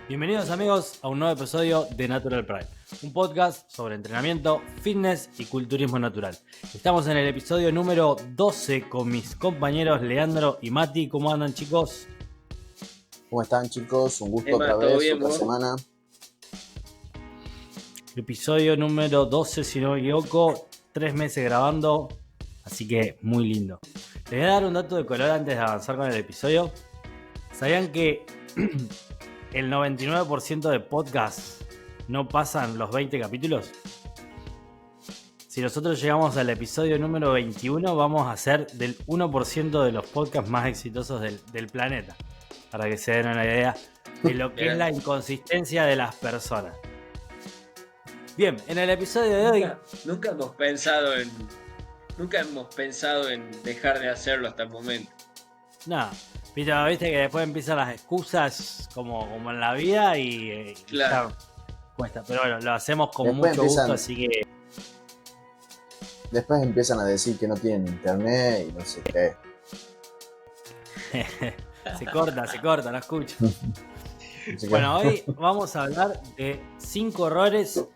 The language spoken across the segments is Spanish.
Bienvenidos amigos a un nuevo episodio de Natural Prime, un podcast sobre entrenamiento, fitness y culturismo natural. Estamos en el episodio número 12 con mis compañeros Leandro y Mati. ¿Cómo andan, chicos? ¿Cómo están, chicos? Un gusto Emma, otra ¿todo vez, bien, otra vos? semana. Episodio número 12, si no me equivoco, 3 meses grabando, así que muy lindo. Les voy a dar un dato de color antes de avanzar con el episodio. ¿Sabían que el 99% de podcasts no pasan los 20 capítulos? Si nosotros llegamos al episodio número 21, vamos a ser del 1% de los podcasts más exitosos del planeta. Para que se den una idea de lo que es la inconsistencia de las personas. Bien, en el episodio de hoy... Nunca hemos pensado en dejar de hacerlo hasta el momento. Nada, viste que después empiezan las excusas como en la vida y Claro. ya cuesta. Pero bueno, lo hacemos con Después mucho gusto, así que... Después empiezan a decir que no tienen internet y no sé qué. se corta, no escucho. Así que- Bueno, hoy vamos a hablar de 5 errores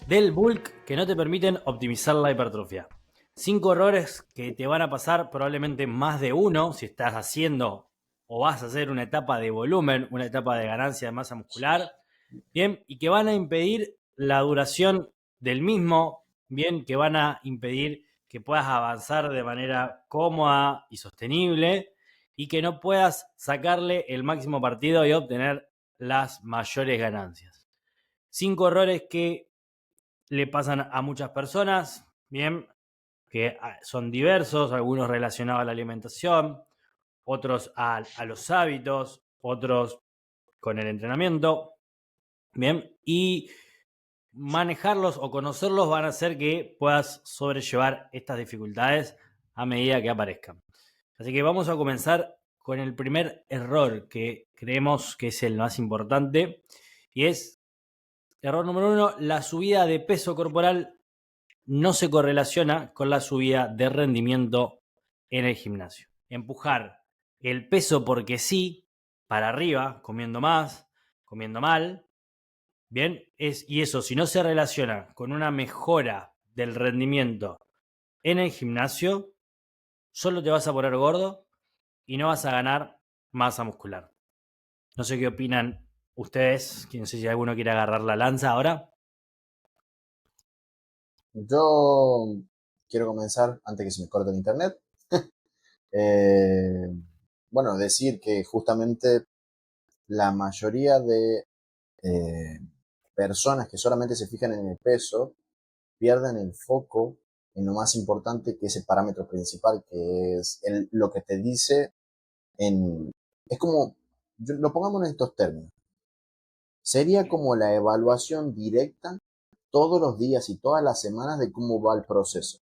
del bulk que no te permiten optimizar la hipertrofia. 5 errores que te van a pasar probablemente más de uno si estás haciendo o vas a hacer una etapa de volumen, una etapa de ganancia de masa muscular, bien, y que van a impedir la duración del mismo, bien, que van a impedir que puedas avanzar de manera cómoda y sostenible y que no puedas sacarle el máximo partido y obtener las mayores ganancias. 5 errores que le pasan a muchas personas, bien, que son diversos, algunos relacionados a la alimentación, otros a los hábitos, otros con el entrenamiento, bien, y manejarlos o conocerlos van a hacer que puedas sobrellevar estas dificultades a medida que aparezcan. Así que vamos a comenzar con el primer error que creemos que es el más importante y es, error número 1, la subida de peso corporal no se correlaciona con la subida de rendimiento en el gimnasio. Empujar el peso porque sí, para arriba, comiendo más, comiendo mal, bien, y eso si no se relaciona con una mejora del rendimiento en el gimnasio, solo te vas a poner gordo y no vas a ganar masa muscular. No sé qué opinan ustedes, no sé si alguno quiere agarrar la lanza ahora. Yo quiero comenzar antes que se me corte el internet. Eh, bueno, decir que justamente la mayoría de personas que solamente se fijan en el peso pierden el foco en lo más importante, que es el parámetro principal, que es lo que te dice es como, lo pongamos en estos términos, sería como la evaluación directa todos los días y todas las semanas de cómo va el proceso.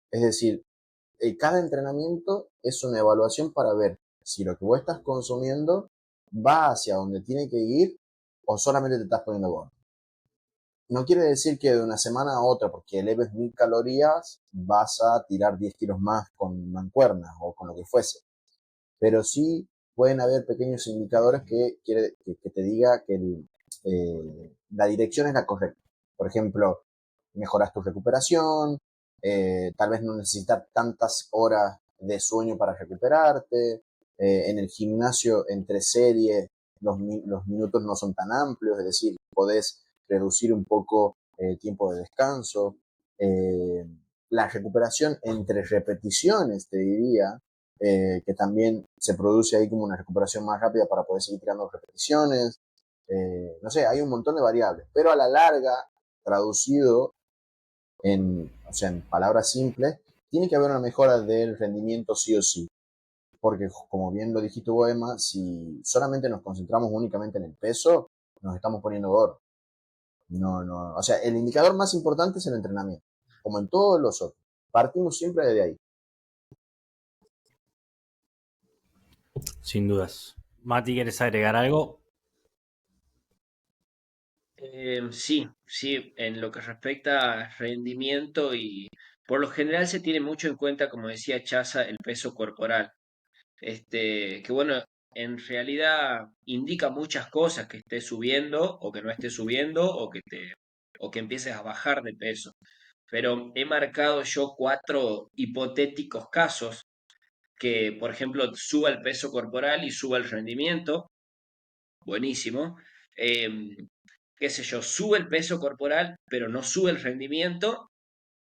Es decir, cada entrenamiento es una evaluación para ver si lo que vos estás consumiendo va hacia donde tiene que ir o solamente te estás poniendo gordo. No quiere decir que de una semana a otra, porque eleves 1000 calorías, vas a tirar 10 kilos más con mancuernas o con lo que fuese. Pero sí pueden haber pequeños indicadores que te diga que la dirección es la correcta. Por ejemplo, mejoras tu recuperación, tal vez no necesitas tantas horas de sueño para recuperarte, en el gimnasio entre series los minutos no son tan amplios, es decir, podés reducir un poco el tiempo de descanso. La recuperación entre repeticiones, te diría, que también se produce ahí como una recuperación más rápida para poder seguir tirando repeticiones. No sé, hay un montón de variables, pero a la larga, traducido o sea, en palabras simples, tiene que haber una mejora del rendimiento sí o sí. Porque, como bien lo dijiste vos, Emma, si solamente nos concentramos únicamente en el peso, nos estamos poniendo gordos. No, o sea, el indicador más importante es el entrenamiento, como en todos los otros. Partimos siempre de ahí. Sin dudas. Mati, ¿quieres agregar algo? Sí, en lo que respecta a rendimiento y por lo general se tiene mucho en cuenta, como decía Chaza, el peso corporal. Que bueno, en realidad indica muchas cosas que estés subiendo o que no estés subiendo o que empieces a bajar de peso. Pero he marcado yo 4 hipotéticos casos que, por ejemplo, suba el peso corporal y suba el rendimiento. Buenísimo. Em, Qué sé yo, sube el peso corporal, pero no sube el rendimiento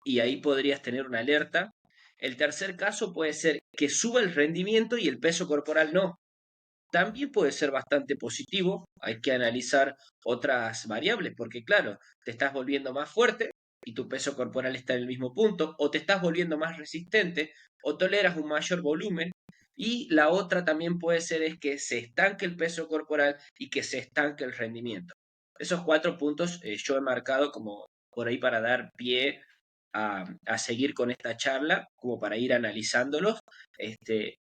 y ahí podrías tener una alerta. El tercer caso puede ser que suba el rendimiento y el peso corporal no. También puede ser bastante positivo, hay que analizar otras variables, porque claro, te estás volviendo más fuerte y tu peso corporal está en el mismo punto, o te estás volviendo más resistente, o toleras un mayor volumen, y la otra también puede ser es que se estanque el peso corporal y que se estanque el rendimiento. Esos 4 puntos yo he marcado como por ahí para dar pie a seguir con esta charla, como para ir analizándolos,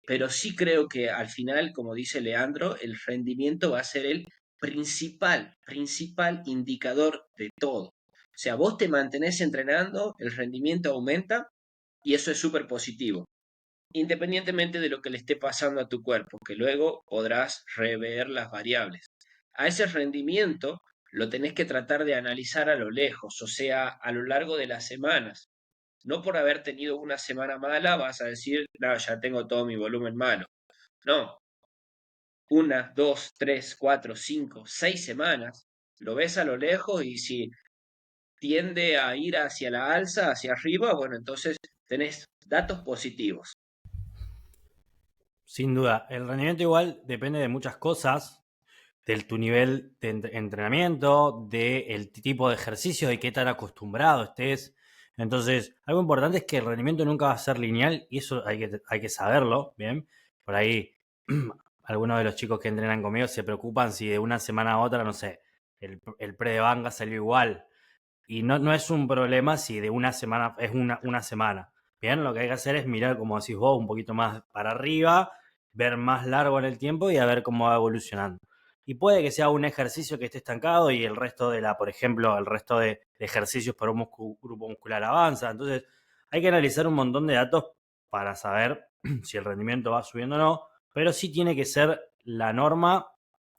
pero sí creo que al final, como dice Leandro, el rendimiento va a ser el principal indicador de todo. O sea, vos te mantenés entrenando, el rendimiento aumenta y eso es súper positivo, independientemente de lo que le esté pasando a tu cuerpo, que luego podrás rever las variables. A ese rendimiento lo tenés que tratar de analizar a lo lejos, o sea, a lo largo de las semanas. No por haber tenido una semana mala vas a decir, no, ya tengo todo mi volumen malo. No, 1, 2, 3, 4, 5, 6 semanas, lo ves a lo lejos y si tiende a ir hacia la alza, hacia arriba, bueno, entonces tenés datos positivos. Sin duda, el rendimiento igual depende de muchas cosas, de tu nivel de entrenamiento, del tipo de ejercicio, de qué tan acostumbrado estés. Entonces, algo importante es que el rendimiento nunca va a ser lineal y eso hay que saberlo, ¿bien? Por ahí, algunos de los chicos que entrenan conmigo se preocupan si de una semana a otra, no sé, el pre de banca salió igual. Y no es un problema si de una semana es una semana. Bien, lo que hay que hacer es mirar, como decís vos, un poquito más para arriba, ver más largo en el tiempo y a ver cómo va evolucionando. Y puede que sea un ejercicio que esté estancado y el resto por ejemplo, el resto de ejercicios para un grupo muscular avanza. Entonces, hay que analizar un montón de datos para saber si el rendimiento va subiendo o no, pero sí tiene que ser la norma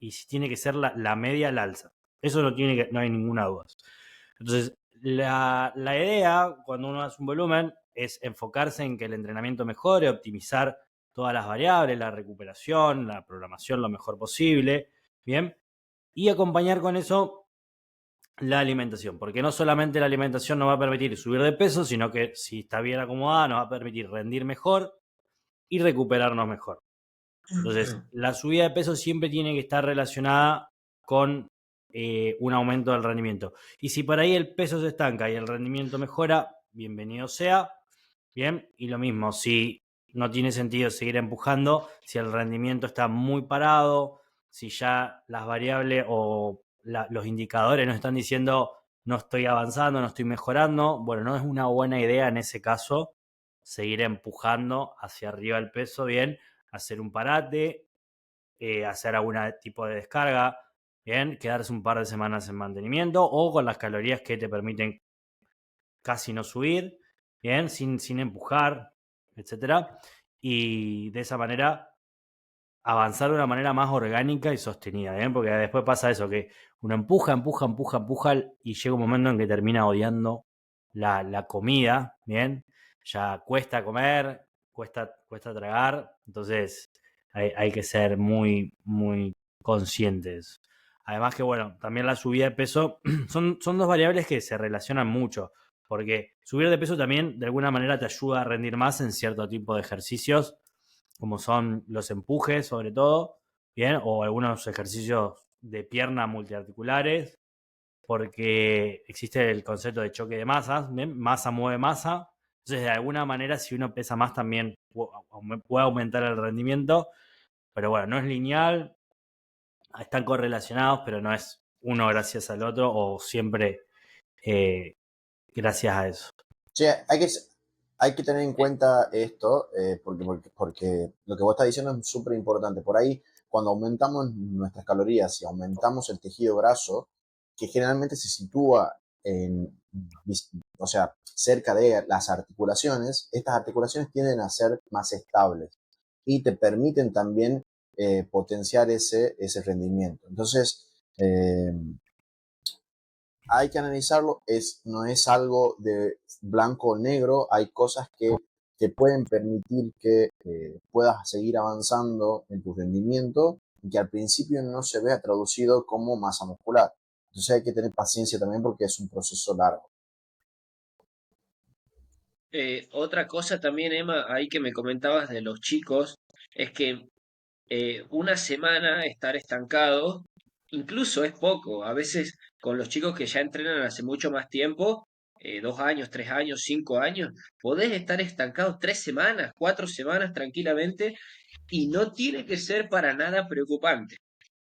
y sí tiene que ser la media al alza. Eso no hay ninguna duda. Entonces, la idea cuando uno hace un volumen es enfocarse en que el entrenamiento mejore, optimizar todas las variables, la recuperación, la programación lo mejor posible, ¿bien? Y acompañar con eso la alimentación, porque no solamente la alimentación nos va a permitir subir de peso, sino que si está bien acomodada nos va a permitir rendir mejor y recuperarnos mejor. Entonces, la subida de peso siempre tiene que estar relacionada con un aumento del rendimiento. Y si por ahí el peso se estanca y el rendimiento mejora, bienvenido sea. Bien, y lo mismo, si no tiene sentido seguir empujando, si el rendimiento está muy parado, si ya las variables o los indicadores nos están diciendo no estoy avanzando, no estoy mejorando, bueno, no es una buena idea en ese caso seguir empujando hacia arriba el peso, bien, hacer un parate, hacer algún tipo de descarga, bien, quedarse un par de semanas en mantenimiento o con las calorías que te permiten casi no subir, bien, sin empujar, etcétera. Y de esa manera avanzar de una manera más orgánica y sostenida, ¿bien? Porque después pasa eso, que uno empuja y llega un momento en que termina odiando la comida, ¿bien? Ya cuesta comer, cuesta tragar, entonces hay que ser muy conscientes. Además que, bueno, también la subida de peso son dos variables que se relacionan mucho, porque subir de peso también de alguna manera te ayuda a rendir más en cierto tipo de ejercicios como son los empujes sobre todo, bien, o algunos ejercicios de pierna multiarticulares, porque existe el concepto de choque de masas, ¿bien? Masa mueve masa, entonces de alguna manera si uno pesa más también puede aumentar el rendimiento, pero bueno, no es lineal, están correlacionados, pero no es uno gracias al otro o siempre eh, gracias a eso. Sí, hay que tener en cuenta esto, porque lo que vos estás diciendo es súper importante. Por ahí, cuando aumentamos nuestras calorías y aumentamos el tejido graso, que generalmente se sitúa o sea, cerca de las articulaciones, estas articulaciones tienden a ser más estables y te permiten también potenciar ese rendimiento. Entonces, hay que analizarlo, no es algo de blanco o negro, hay cosas que te pueden permitir que puedas seguir avanzando en tu rendimiento y que al principio no se vea traducido como masa muscular. Entonces hay que tener paciencia también porque es un proceso largo. Otra cosa también, Emma, ahí que me comentabas de los chicos, es que una semana estar estancado, incluso es poco. A veces con los chicos que ya entrenan hace mucho más tiempo, 2 años, 3 años, 5 años, podés estar estancado 3 semanas, 4 semanas tranquilamente y no tiene que ser para nada preocupante,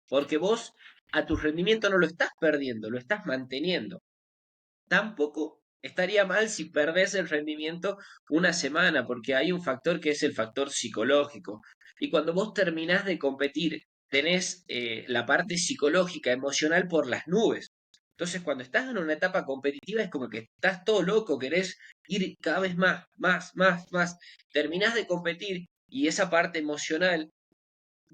porque vos a tu rendimiento no lo estás perdiendo, lo estás manteniendo. Tampoco estaría mal si perdés el rendimiento una semana, porque hay un factor que es el factor psicológico. Y cuando vos terminás de competir, tenés la parte psicológica, emocional por las nubes. Entonces, cuando estás en una etapa competitiva, es como que estás todo loco, querés ir cada vez más, más, más, más. Terminás de competir y esa parte emocional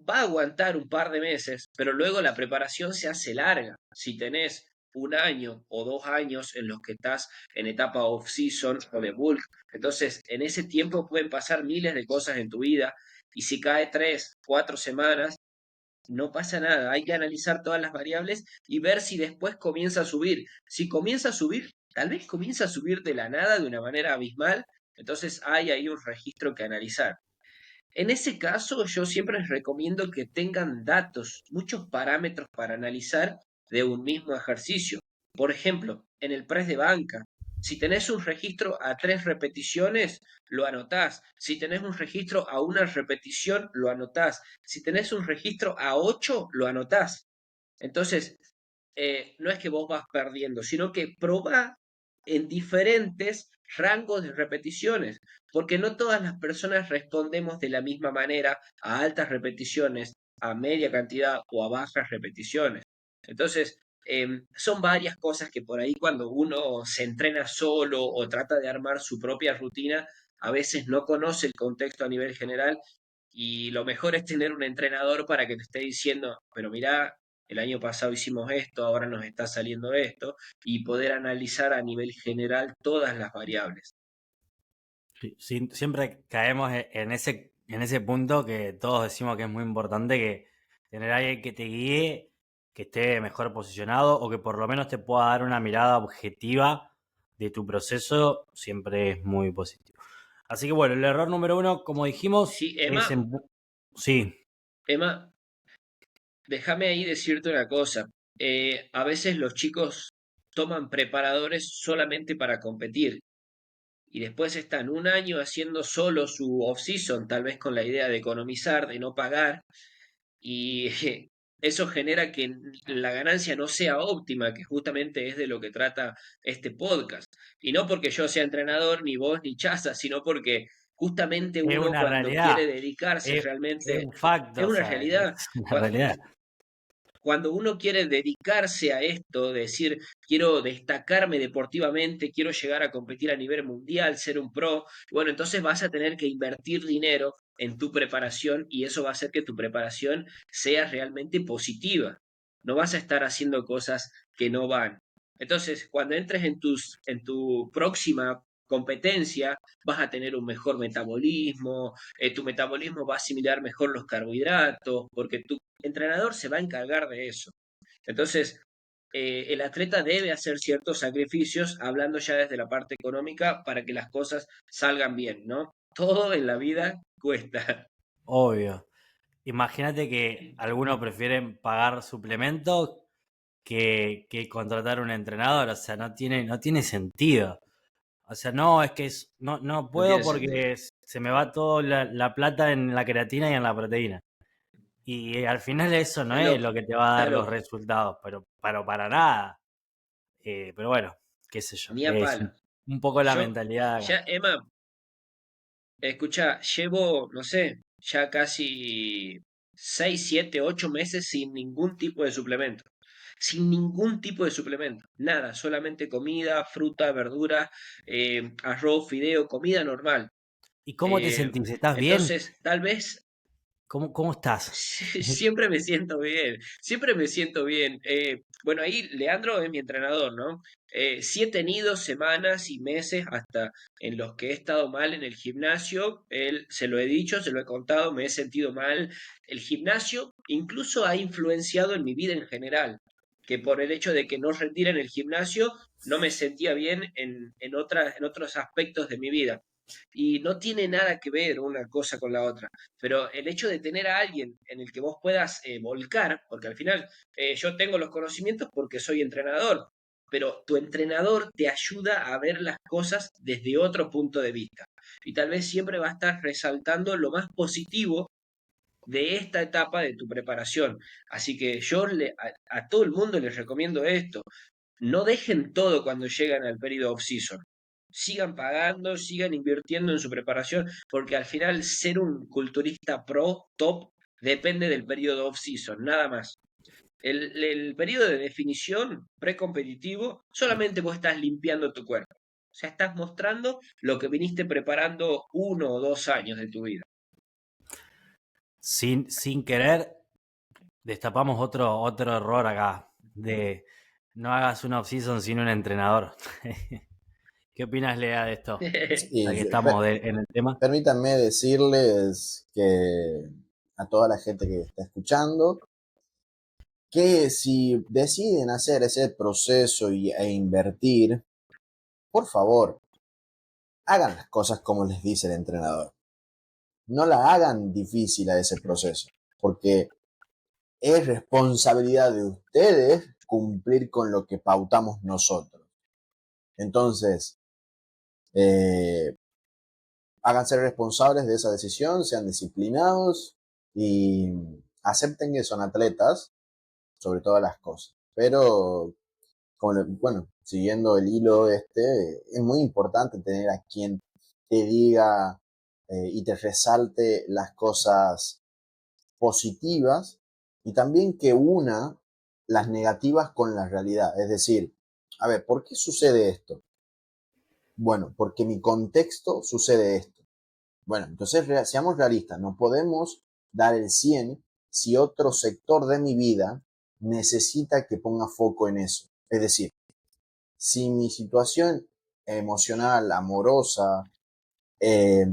va a aguantar un par de meses, pero luego la preparación se hace larga. Si tenés 1 año o 2 años en los que estás en etapa off-season o de bulk, entonces en ese tiempo pueden pasar miles de cosas en tu vida y si cae 3, 4 semanas, no pasa nada. Hay que analizar todas las variables y ver si después comienza a subir. Si comienza a subir, tal vez comienza a subir de la nada de una manera abismal, entonces hay ahí un registro que analizar. En ese caso, yo siempre les recomiendo que tengan datos, muchos parámetros para analizar de un mismo ejercicio. Por ejemplo, en el press de banca, si tenés un registro a 3 repeticiones, lo anotás. Si tenés un registro a 1 repetición, lo anotás. Si tenés un registro a 8, lo anotás. Entonces, no es que vos vas perdiendo, sino que probá en diferentes rangos de repeticiones, porque no todas las personas respondemos de la misma manera a altas repeticiones, a media cantidad o a bajas repeticiones. Entonces, son varias cosas que por ahí cuando uno se entrena solo o trata de armar su propia rutina, a veces no conoce el contexto a nivel general y lo mejor es tener un entrenador para que te esté diciendo, pero mirá, el año pasado hicimos esto, ahora nos está saliendo esto, y poder analizar a nivel general todas las variables. Sí, siempre caemos en ese punto que todos decimos que es muy importante, que tener a alguien que te guíe, que esté mejor posicionado o que por lo menos te pueda dar una mirada objetiva de tu proceso, siempre es muy positivo. Así que bueno, el error número uno, como dijimos, Sí, es Emma, Sí, Emma, déjame ahí decirte una cosa. A veces los chicos toman preparadores solamente para competir y después están 1 año haciendo solo su off-season, tal vez con la idea de economizar, de no pagar, y eso genera que la ganancia no sea óptima, que justamente es de lo que trata este podcast. Y no porque yo sea entrenador, ni vos, ni Chaza, sino porque justamente es uno una cuando realidad, quiere dedicarse es realmente, un es facto, o una sea, realidad. es una realidad. Cuando uno quiere dedicarse a esto, decir, quiero destacarme deportivamente, quiero llegar a competir a nivel mundial, ser un pro, bueno, entonces vas a tener que invertir dinero en tu preparación y eso va a hacer que tu preparación sea realmente positiva. No vas a estar haciendo cosas que no van. Entonces, cuando entres en tu próxima competencia, vas a tener un mejor metabolismo, tu metabolismo va a asimilar mejor los carbohidratos, porque tu entrenador se va a encargar de eso. Entonces, el atleta debe hacer ciertos sacrificios, hablando ya desde la parte económica, para que las cosas salgan bien, ¿no? Todo en la vida cuesta. Obvio. Imagínate que algunos prefieren pagar suplementos que contratar un entrenador, o sea, no tiene sentido. O sea, no, es que no, no No puedo tiene sentido. porque se me va toda la plata en la creatina y en la proteína. Y al final eso no Está es loco, lo que te va a está dar los loco. resultados, pero para nada. Pero bueno, qué sé yo, Ni a es palo. un poco la Yo, mentalidad acá. ya, Emma, escucha, llevo, no sé, ya casi 6, 7, 8 meses sin ningún tipo de suplemento. Sin ningún tipo de suplemento. Nada, solamente comida, fruta, verdura, arroz, fideo, comida normal. ¿Y cómo te Eh, sentís? ¿Estás bien? entonces, tal vez, ¿Cómo estás? Siempre me siento bien, siempre me siento bien. Bueno, ahí Leandro es mi entrenador, ¿no? Sí he tenido semanas y meses hasta en los que he estado mal en el gimnasio. Él se lo he dicho, se lo he contado, me he sentido mal. El gimnasio incluso ha influenciado en mi vida en general, que por el hecho de que no rendir en el gimnasio no me sentía bien en otros aspectos de mi vida. Y no tiene nada que ver una cosa con la otra. Pero el hecho de tener a alguien en el que vos puedas volcar, porque al final yo tengo los conocimientos porque soy entrenador, pero tu entrenador te ayuda a ver las cosas desde otro punto de vista. Y tal vez siempre va a estar resaltando lo más positivo de esta etapa de tu preparación. Así que a todo el mundo les recomiendo esto. No dejen todo cuando llegan al periodo off-season. Sigan pagando, sigan invirtiendo en su preparación, porque al final ser un culturista pro top depende del periodo off-season, nada más. El periodo de definición precompetitivo, solamente vos estás limpiando tu cuerpo. O sea, estás mostrando lo que viniste preparando 1 o 2 años de tu vida. Sin querer, destapamos otro error acá. De no hagas una off-season sin un entrenador. ¿Qué opinas, Lea, de esto? Ya Sí, que estamos en el tema. permítanme decirles que a toda la gente que está escuchando, que si deciden hacer ese proceso e invertir, por favor, hagan las cosas como les dice el entrenador. No la hagan difícil a ese proceso, porque es responsabilidad de ustedes cumplir con lo que pautamos nosotros. Entonces, eh, háganse responsables de esa decisión, sean disciplinados y acepten que son atletas sobre todas las cosas. Pero, bueno, siguiendo el hilo es muy importante tener a quien te diga y te resalte las cosas positivas y también que una las negativas con la realidad. Es decir, a ver, ¿por qué sucede esto? Bueno, porque mi contexto sucede esto. Bueno, entonces seamos realistas, no podemos dar el 100 si otro sector de mi vida necesita que ponga foco en eso. Es decir, si mi situación emocional, amorosa, eh,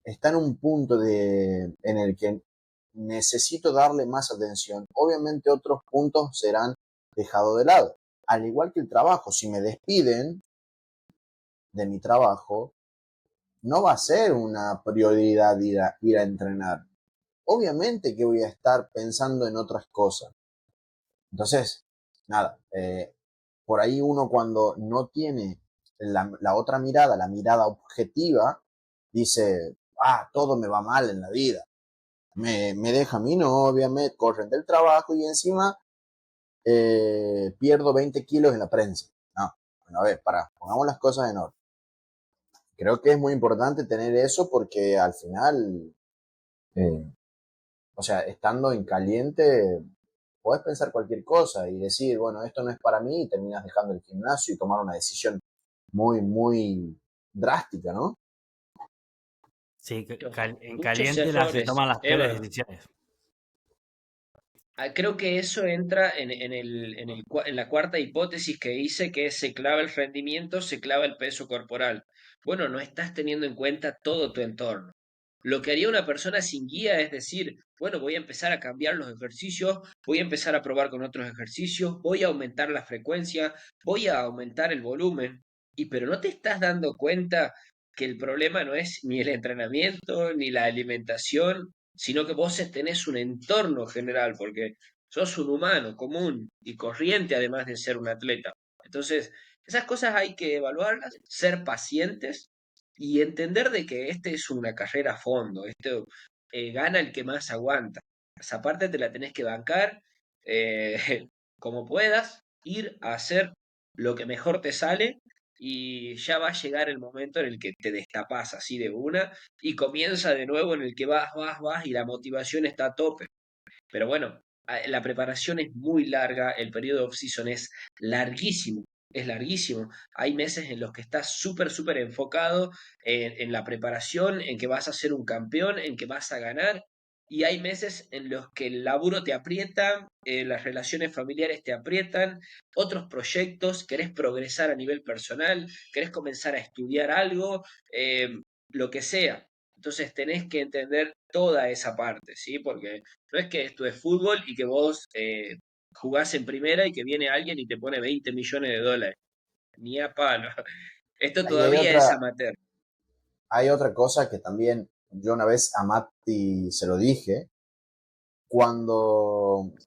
está en un punto en el que necesito darle más atención, obviamente otros puntos serán dejados de lado. Al igual que el trabajo, si me despiden de mi trabajo, no va a ser una prioridad ir a entrenar. Obviamente que voy a estar pensando en otras cosas. Entonces, nada, por ahí uno cuando no tiene la otra mirada, la mirada objetiva, dice, todo me va mal en la vida. Me deja mi novia, me corren del trabajo y encima pierdo 20 kilos en la prensa. No, bueno, a ver, pongamos las cosas en orden. Creo que es muy importante tener eso porque al final, eh, o sea, estando en caliente, podés pensar cualquier cosa y decir, bueno, esto no es para mí y terminas dejando el gimnasio y tomar una decisión muy, muy drástica, ¿no? Sí, en Muchos caliente se errores, toman las peores Emma. decisiones. Creo que eso entra en la cuarta hipótesis que hice, que es se clava el rendimiento, se clava el peso corporal. Bueno, no estás teniendo en cuenta todo tu entorno. Lo que haría una persona sin guía es decir, bueno, voy a empezar a cambiar los ejercicios, voy a empezar a probar con otros ejercicios, voy a aumentar la frecuencia, voy a aumentar el volumen. Pero no te estás dando cuenta que el problema no es ni el entrenamiento, ni la alimentación, sino que vos tenés un entorno general, porque sos un humano común y corriente además de ser un atleta. Entonces, esas cosas hay que evaluarlas, ser pacientes y entender de que este es una carrera a fondo, esto gana el que más aguanta. Esa parte te la tenés que bancar como puedas, ir a hacer lo que mejor te sale y ya va a llegar el momento en el que te destapas así de una y comienza de nuevo en el que vas y la motivación está a tope. Pero bueno, la preparación es muy larga, el periodo off-season es larguísimo. Es larguísimo. Hay meses en los que estás súper enfocado en la preparación, en que vas a ser un campeón, en que vas a ganar. y hay meses en los que el laburo te aprieta, las relaciones familiares te aprietan, otros proyectos, querés progresar a nivel personal, querés comenzar a estudiar algo, eh, lo que sea. Entonces tenés que entender toda esa parte, ¿sí? Porque no es que esto es fútbol y que vos jugás en primera y que viene alguien y te pone 20 millones de dólares. Ni a palo. Esto Ahí hay todavía es otra, amateur. hay otra cosa que también yo una vez a Mati se lo dije,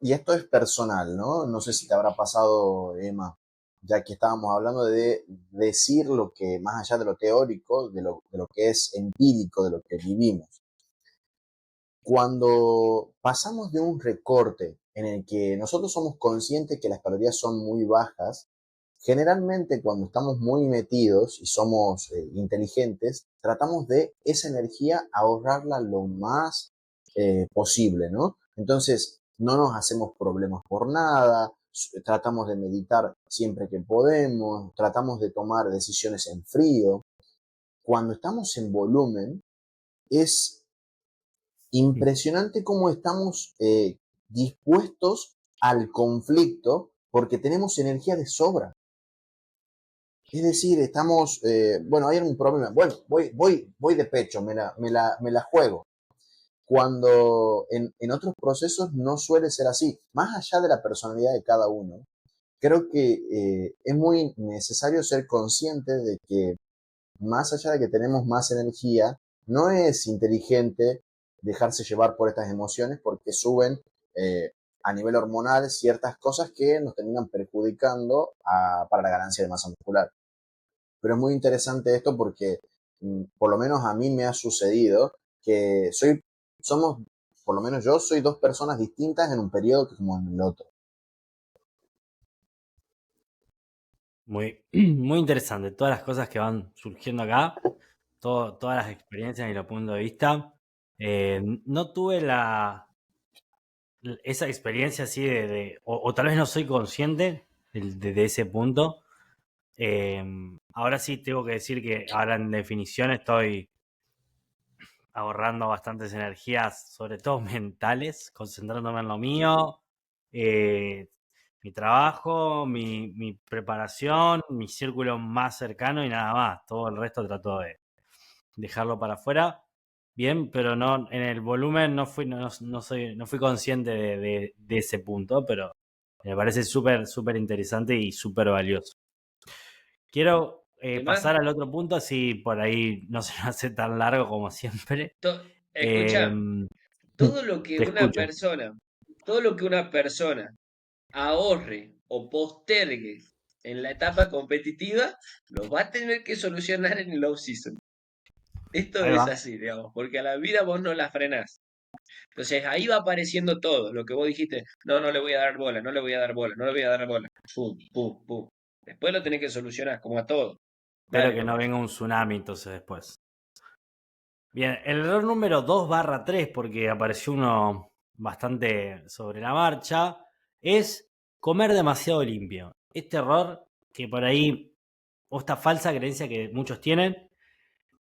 y esto es personal, ¿no? No sé si te habrá pasado, Emma, ya que estábamos hablando de decir lo que, más allá de lo teórico, de lo que es empírico, de lo que vivimos. Cuando pasamos de un recorte en el que nosotros somos conscientes que las calorías son muy bajas, generalmente cuando estamos muy metidos y somos inteligentes, tratamos de esa energía ahorrarla lo más posible, ¿no? Entonces, no nos hacemos problemas por nada, tratamos de meditar siempre que podemos, tratamos de tomar decisiones en frío. Cuando estamos en volumen, es impresionante cómo estamos dispuestos al conflicto porque tenemos energía de sobra. Es decir, estamos, bueno, hay un problema, bueno, voy de pecho, me la juego. Cuando en otros procesos no suele ser así, más allá de la personalidad de cada uno, creo que es muy necesario ser consciente de que más allá de que tenemos más energía, no es inteligente dejarse llevar por estas emociones porque suben eh, a nivel hormonal ciertas cosas que nos terminan perjudicando para la ganancia de masa muscular. Pero es muy interesante esto porque por lo menos a mí me ha sucedido que somos, por lo menos yo soy dos personas distintas en un periodo que como en el otro. Muy, muy interesante. Todas las cosas que van surgiendo acá, todas las experiencias y los puntos de vista. No tuve esa experiencia así o tal vez no soy consciente de ese punto. Eh, Ahora sí tengo que decir que ahora en definición estoy ahorrando bastantes energías, sobre todo mentales, concentrándome en lo mío, eh, mi trabajo, mi preparación, mi círculo más cercano y nada más. Todo el resto trato de dejarlo para afuera. Bien, pero no en el volumen no fui consciente de ese punto, pero me parece súper interesante y súper valioso. Quiero Además, pasar al otro punto, así por ahí no se nos hace tan largo como siempre. escucha, Em, todo lo que Te una escucho. persona, todo lo que una persona ahorre o postergue en la etapa competitiva, lo va a tener que solucionar en el off-season. Esto Ahí es va. así, digamos, porque a la vida vos no la frenás. Entonces ahí va apareciendo todo, lo que vos dijiste, no, no le voy a dar bola, no le voy a dar bola, no le voy a dar bola. Pum, pum, pum. Después lo tenés que solucionar, como a todo. Espero Dale que no nomás. venga un tsunami entonces después. Bien, el error número 2/3, porque apareció uno bastante sobre la marcha, es comer demasiado limpio. Este error que por ahí, o esta falsa creencia que muchos tienen,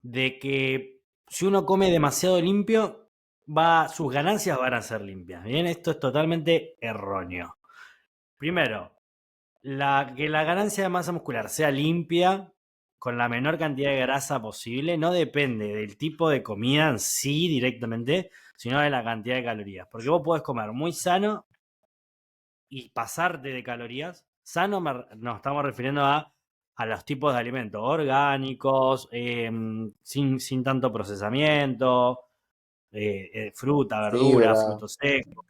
de que si uno come demasiado limpio, sus ganancias van a ser limpias. Bien, esto es totalmente erróneo. Primero, que la ganancia de masa muscular sea limpia, con la menor cantidad de grasa posible, no depende del tipo de comida en sí directamente, sino de la cantidad de calorías. Porque vos podés comer muy sano y pasarte de calorías. Sano nos estamos refiriendo a los tipos de alimentos orgánicos, sin tanto procesamiento, fruta, verdura, Fibra, frutos secos,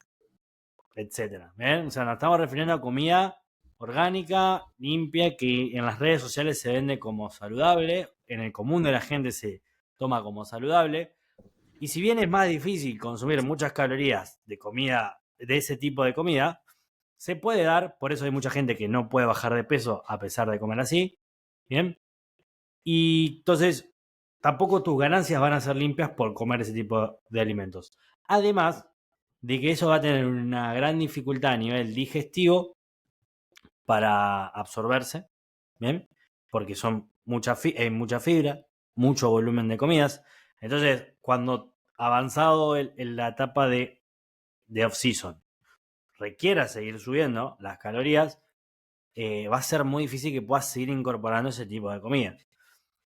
etcétera. ¿Ven? O sea, nos estamos refiriendo a comida orgánica, limpia, que en las redes sociales se vende como saludable, en el común de la gente se toma como saludable. Y si bien es más difícil consumir muchas calorías de comida, de ese tipo de comida, se puede dar, por eso hay mucha gente que no puede bajar de peso a pesar de comer así. Bien. Y entonces, tampoco tus ganancias van a ser limpias por comer ese tipo de alimentos. Además de que eso va a tener una gran dificultad a nivel digestivo para absorberse, ¿bien? Porque son mucha fibra, mucho volumen de comidas. Entonces, cuando avanzado en la etapa de off-season, requiera seguir subiendo las calorías, va a ser muy difícil que puedas seguir incorporando ese tipo de comida.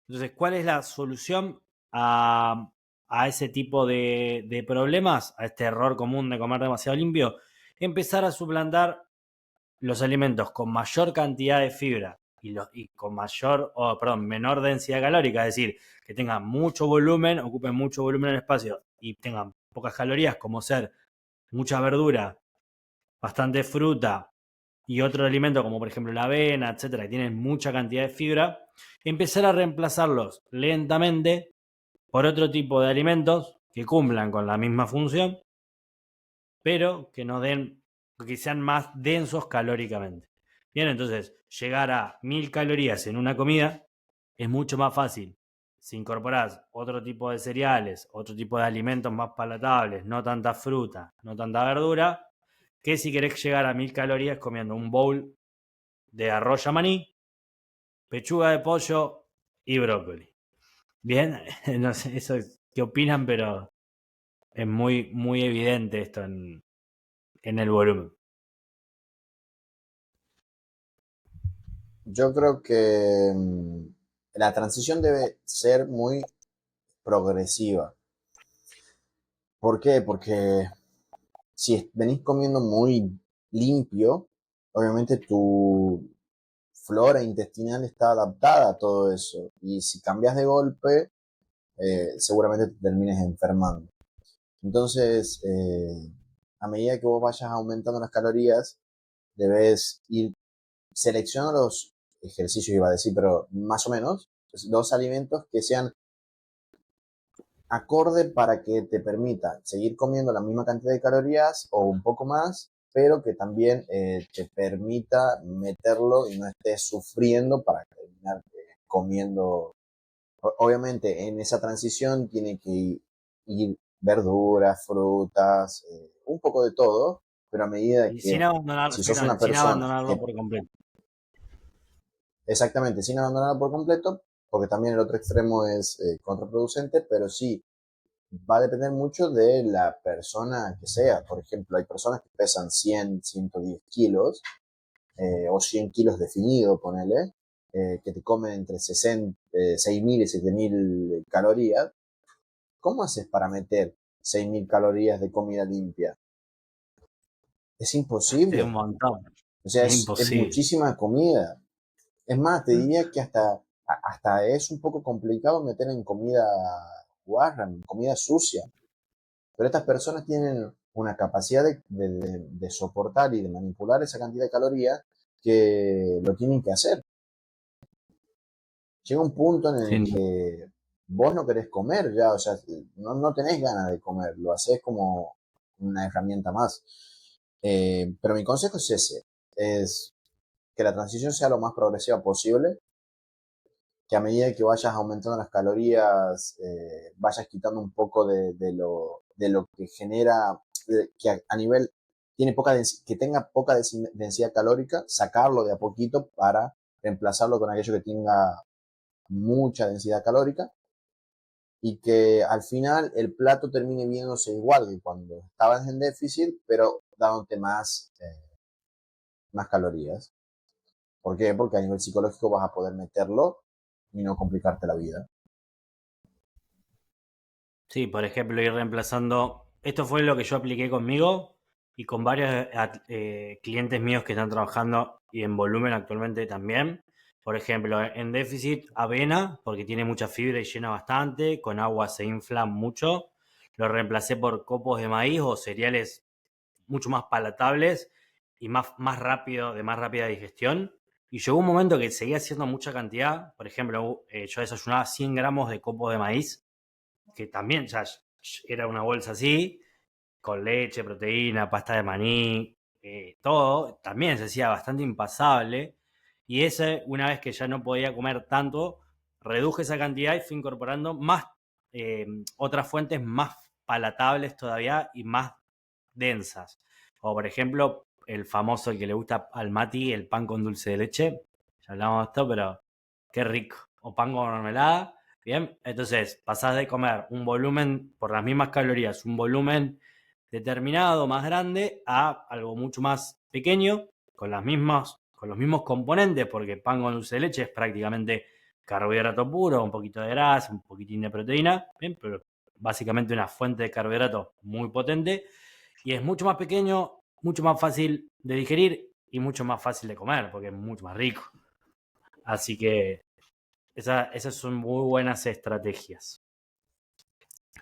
Entonces, ¿cuál es la solución a ese tipo de problemas? A este error común de comer demasiado limpio. Empezar a suplantar los alimentos con mayor cantidad de fibra y con menor densidad calórica, es decir, que tengan mucho volumen, ocupen mucho volumen en el espacio y tengan pocas calorías, como ser mucha verdura, bastante fruta y otro alimento como por ejemplo la avena, etcétera, que tienen mucha cantidad de fibra, empezar a reemplazarlos lentamente por otro tipo de alimentos que cumplan con la misma función, pero que no den, que sean más densos calóricamente. Bien, entonces, llegar a 1000 calorías en una comida es mucho más fácil si incorporás otro tipo de cereales, otro tipo de alimentos más palatables, no tanta fruta, no tanta verdura, que si querés llegar a 1000 calorías comiendo un bowl de arroz maní, pechuga de pollo y brócoli. Bien, no sé eso qué opinan, pero es muy evidente esto en el volumen. Yo creo que la transición debe ser muy progresiva. ¿Por qué? Porque si venís comiendo muy limpio, obviamente tu flora intestinal está adaptada a todo eso. Y si cambias de golpe, seguramente te termines enfermando. Entonces, a medida que vos vayas aumentando las calorías, debes ir seleccionando los ejercicios, iba a decir, pero más o menos, los alimentos que sean acorde para que te permita seguir comiendo la misma cantidad de calorías o un poco más, pero que también te permita meterlo y no estés sufriendo para terminar comiendo. Obviamente en esa transición tiene que ir verduras, frutas, un poco de todo, pero a medida Y sin que abandonar, si sos una sin persona abandonarlo que por completo. exactamente sin abandonarlo por completo, porque también el otro extremo es contraproducente, pero sí va a depender mucho de la persona que sea. Por ejemplo, hay personas que pesan 100, 110 kilos o 100 kilos definido, ponele, que te comen entre 6.000 y 7.000 calorías. ¿Cómo haces para meter 6.000 calorías de comida limpia? Es Es un imposible. montón. O sea, Es es imposible. muchísima comida. Es más, te diría que hasta es un poco complicado meter en comida guarra, en comida sucia. Pero estas personas tienen una capacidad de soportar y de manipular esa cantidad de calorías que lo tienen que hacer. Llega un punto en el Sin duda. que vos no querés comer ya, o sea, no tenés ganas de comer, lo haces como una herramienta más. Pero mi consejo es ese, es que la transición sea lo más progresiva posible, que a medida que vayas aumentando las calorías, vayas quitando un poco de lo que genera, que a nivel tiene que tenga poca densidad calórica, sacarlo de a poquito para reemplazarlo con aquello que tenga mucha densidad calórica y que al final el plato termine viéndose igual que cuando estabas en déficit, pero dándote más calorías. ¿Por qué? Porque a nivel psicológico vas a poder meterlo y no complicarte la vida. Sí, por ejemplo, ir reemplazando. Esto fue lo que yo apliqué conmigo y con varios clientes míos que están trabajando y en volumen actualmente también. Por ejemplo, en déficit, avena, porque tiene mucha fibra y llena bastante. Con agua se infla mucho. Lo reemplacé por copos de maíz o cereales mucho más palatables y más rápido, de más rápida digestión. Y llegó un momento que seguía haciendo mucha cantidad. Por ejemplo, yo desayunaba 100 gramos de copos de maíz, que también ya era una bolsa así, con leche, proteína, pasta de maní, todo, también se hacía bastante impasable. Y ese, una vez que ya no podía comer tanto, reduje esa cantidad y fui incorporando más otras fuentes más palatables todavía y más densas. O por ejemplo, el famoso, el que le gusta al Mati, el pan con dulce de leche. Ya hablamos de esto, pero qué rico. O pan con mermelada. Bien, entonces pasás de comer un volumen por las mismas calorías, un volumen determinado más grande a algo mucho más pequeño con los mismos componentes, porque pan con dulce de leche es prácticamente carbohidrato puro, un poquito de grasa, un poquitín de proteína, bien, pero básicamente una fuente de carbohidrato muy potente y es mucho más pequeño, mucho más fácil de digerir y mucho más fácil de comer porque es mucho más rico. Así que esas son muy buenas estrategias.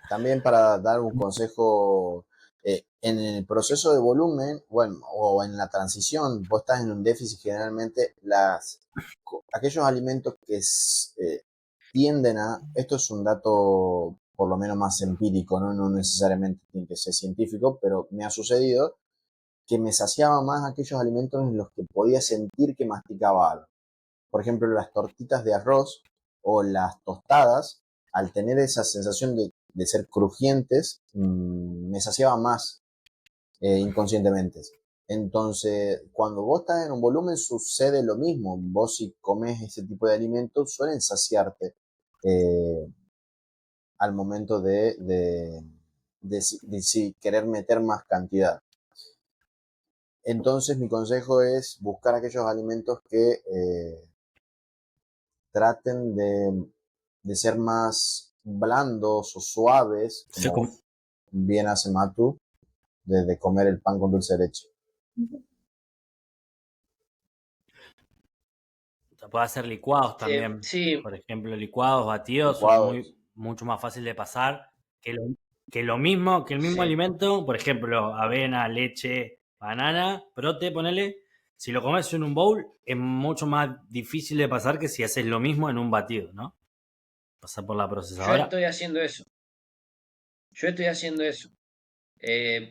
También para dar un consejo, en el proceso de volumen, bueno, o en la transición, vos estás en un déficit generalmente, aquellos alimentos que tienden a, esto es un dato por lo menos más empírico, ¿no? No necesariamente tiene que ser científico, pero me ha sucedido que me saciaba más aquellos alimentos en los que podía sentir que masticaba algo. Por ejemplo, las tortitas de arroz o las tostadas, al tener esa sensación de ser crujientes, me saciaba más inconscientemente. Entonces, cuando vos estás en un volumen sucede lo mismo. Vos si comes ese tipo de alimentos suelen saciarte eh, al momento de querer meter más cantidad. Entonces mi consejo es buscar aquellos alimentos que traten de ser más blandos o suaves, como bien hace Matu, de comer el pan con dulce de leche. Se puede hacer licuados también. Sí, Por ejemplo, licuados, batidos son Licuados. mucho más fácil de pasar que lo mismo, que el mismo sí. alimento. Por ejemplo, avena, leche, banana, prote, ponele. Si lo comes en un bowl, es mucho más difícil de pasar que si haces lo mismo en un batido, ¿no? Pasar por la Yo procesadora. estoy haciendo eso. Yo estoy haciendo eso.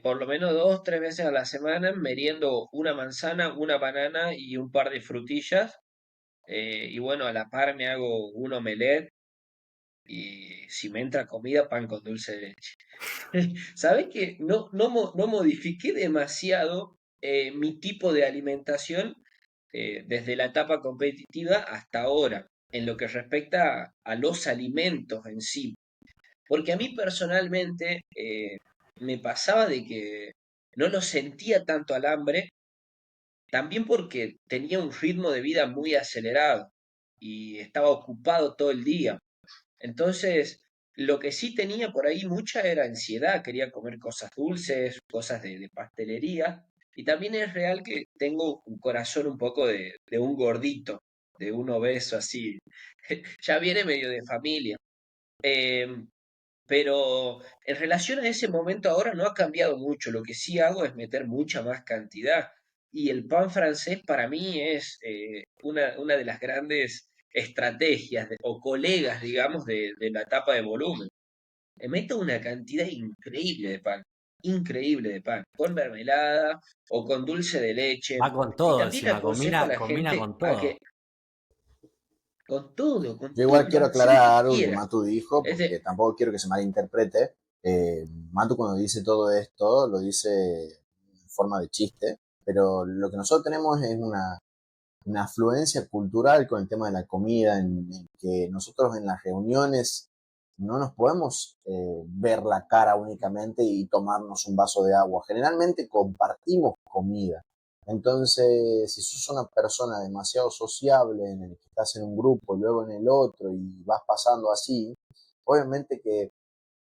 Por lo menos 2, 3 veces a la semana meriendo una manzana, una banana y un par de frutillas. Y bueno, a la par me hago un omelette y si me entra comida, pan con dulce de leche. ¿Sabes que no modifiqué demasiado mi tipo de alimentación desde la etapa competitiva hasta ahora, en lo que respecta a los alimentos en sí? Porque a mí personalmente me pasaba de que no lo sentía tanto al hambre, también porque tenía un ritmo de vida muy acelerado y estaba ocupado todo el día. Entonces, lo que sí tenía por ahí mucha era ansiedad, quería comer cosas dulces, cosas de pastelería, y también es real que tengo un corazón un poco de un gordito, de un obeso así, ya viene medio de familia. Em, pero en relación a ese momento ahora no ha cambiado mucho. Lo que sí hago es meter mucha más cantidad. Y el pan francés para mí es una de las grandes estrategias o colegas, digamos, de la etapa de volumen. Le meto una cantidad increíble de pan, con mermelada o con dulce de leche. Va con Y todo también le encima, aconsejo a la combina gente con a que todo. con Yo igual todo, quiero hace lo que aclarar algo que quiera. Matu dijo, Es porque de- tampoco quiero que se malinterprete. Matu cuando dice todo esto, lo dice en forma de chiste, pero lo que nosotros tenemos es una afluencia cultural con el tema de la comida, en que nosotros en las reuniones no nos podemos ver la cara únicamente y tomarnos un vaso de agua. Generalmente compartimos comida. Entonces, si sos una persona demasiado sociable en el que estás en un grupo y luego en el otro y vas pasando así, obviamente que,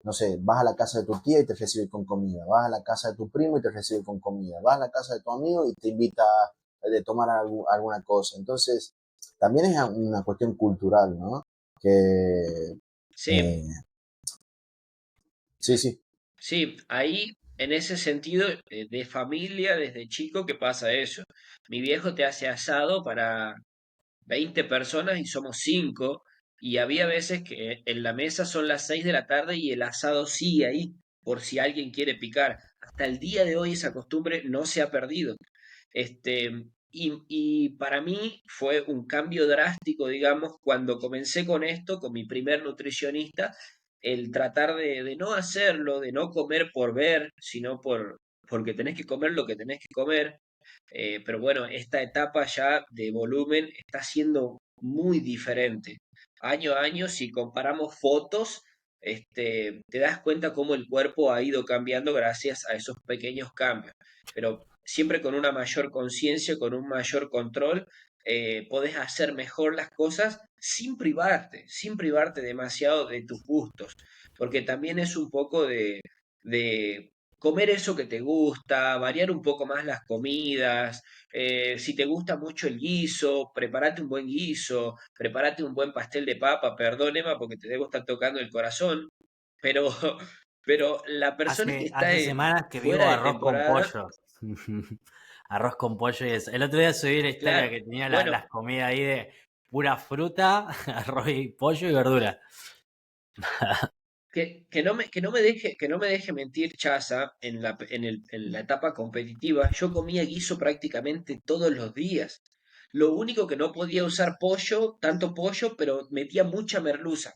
no sé, vas a la casa de tu tía y te recibe con comida, vas a la casa de tu primo y te recibe con comida, vas a la casa de tu amigo y te invita de tomar alguna cosa. Entonces, también es una cuestión cultural, ¿no? Que, sí, eh, sí, sí, Sí, ahí en ese sentido de familia desde chico que pasa eso. Mi viejo te hace asado para 20 personas y somos 5 y había veces que en la mesa son las 6 de la tarde y el asado sigue ahí por si alguien quiere picar. Hasta el día de hoy esa costumbre no se ha perdido. Este, y para mí fue un cambio drástico, digamos, cuando comencé con esto, con mi primer nutricionista, el tratar de no hacerlo, de no comer por ver, sino porque tenés que comer lo que tenés que comer. Pero bueno, esta etapa ya de volumen está siendo muy diferente. año a año, si comparamos fotos, te das cuenta cómo el cuerpo ha ido cambiando gracias a esos pequeños cambios. Pero siempre con una mayor conciencia, con un mayor control, podés hacer mejor las cosas sin privarte demasiado de tus gustos, porque también es un poco de comer eso que te gusta, variar un poco más las comidas. Si te gusta mucho el guiso, prepárate un buen guiso, prepárate un buen pastel de papa. Perdón, Emma, porque te debo estar tocando el corazón, pero, pero la persona que está Hace semanas que fuera vivo de arroz con temporada, pollo. Arroz con pollo y eso. El otro día subí la historia claro, que tenía bueno, las comidas ahí de pura fruta, arroz y pollo y verdura. que no me deje mentir Chaza en la etapa competitiva. Yo comía guiso prácticamente todos los días. Lo único que no podía usar pollo, tanto pollo, pero metía mucha merluza,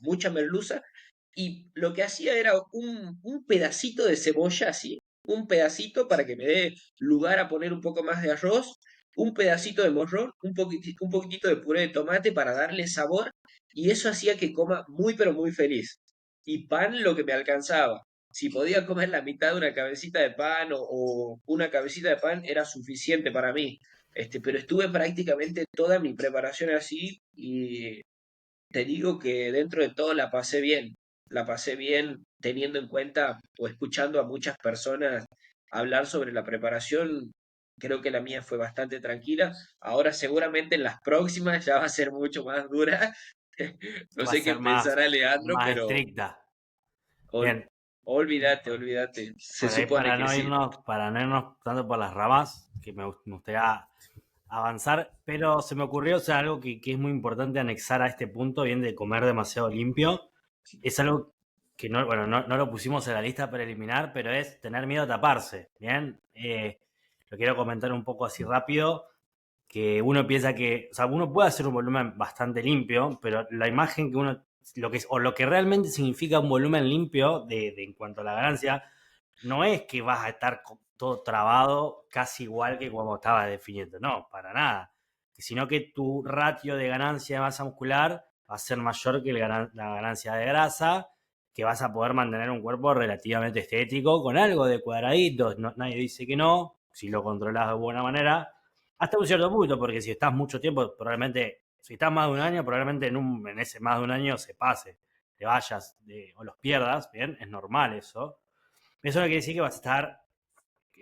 y lo que hacía era un pedacito de cebolla así, un pedacito para que me dé lugar a poner un poco más de arroz, un pedacito de morrón, un poquitito de puré de tomate para darle sabor, y eso hacía que coma muy pero muy feliz. Y pan lo que me alcanzaba. Si podía comer la mitad de una cabecita de pan o una cabecita de pan era suficiente para mí. Pero estuve prácticamente toda mi preparación así y te digo que dentro de todo la pasé bien. La pasé bien teniendo en cuenta o escuchando a muchas personas hablar sobre la preparación. Creo que la mía fue bastante tranquila. Ahora seguramente en las próximas ya va a ser mucho más dura. No Va a sé qué ser más, pensará Leandro, más pero estricta. ol- Bien. olvídate. Se Por ahí supone que sí. para no irnos tanto por las ramas, que me gustaría avanzar, pero se me ocurrió, o sea, algo que es muy importante anexar a este punto, bien de comer demasiado limpio, es algo que no, bueno, no lo pusimos en la lista preliminar, pero es tener miedo a taparse, ¿bien? Lo quiero comentar un poco así rápido, que uno piensa que, o sea, uno puede hacer un volumen bastante limpio, pero la imagen que uno, o lo que realmente significa un volumen limpio en cuanto a la ganancia, no es que vas a estar todo trabado casi igual que como estabas definiendo, no, para nada. Sino que tu ratio de ganancia de masa muscular va a ser mayor que la ganancia de grasa, que vas a poder mantener un cuerpo relativamente estético con algo de cuadraditos. Nadie dice que no, si lo controlas de buena manera, hasta un cierto punto, porque si estás mucho tiempo, probablemente, si estás más de un año, probablemente en ese más de un año se pase, te vayas o los pierdas, bien, es normal eso. Eso no quiere decir que vas a estar,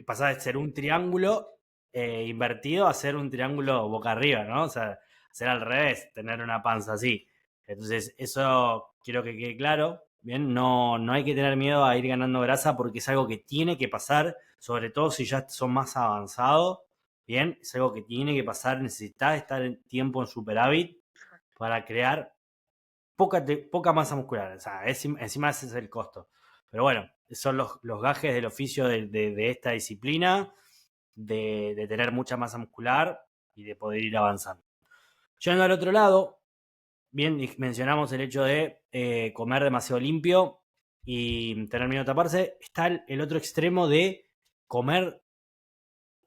pasar de ser un triángulo invertido a ser un triángulo boca arriba, ¿no? O sea, ser al revés, tener una panza así. Entonces, eso quiero que quede claro. Bien, no hay que tener miedo a ir ganando grasa porque es algo que tiene que pasar, sobre todo si ya son más avanzados. Bien, es algo que tiene que pasar. Necesitas estar en tiempo en superávit para crear poca masa muscular. O sea, encima ese es el costo. Pero bueno, son los gajes del oficio de esta disciplina, de tener mucha masa muscular y de poder ir avanzando. Yendo al otro lado, bien mencionamos el hecho de comer demasiado limpio y tener miedo a taparse. Está el otro extremo de comer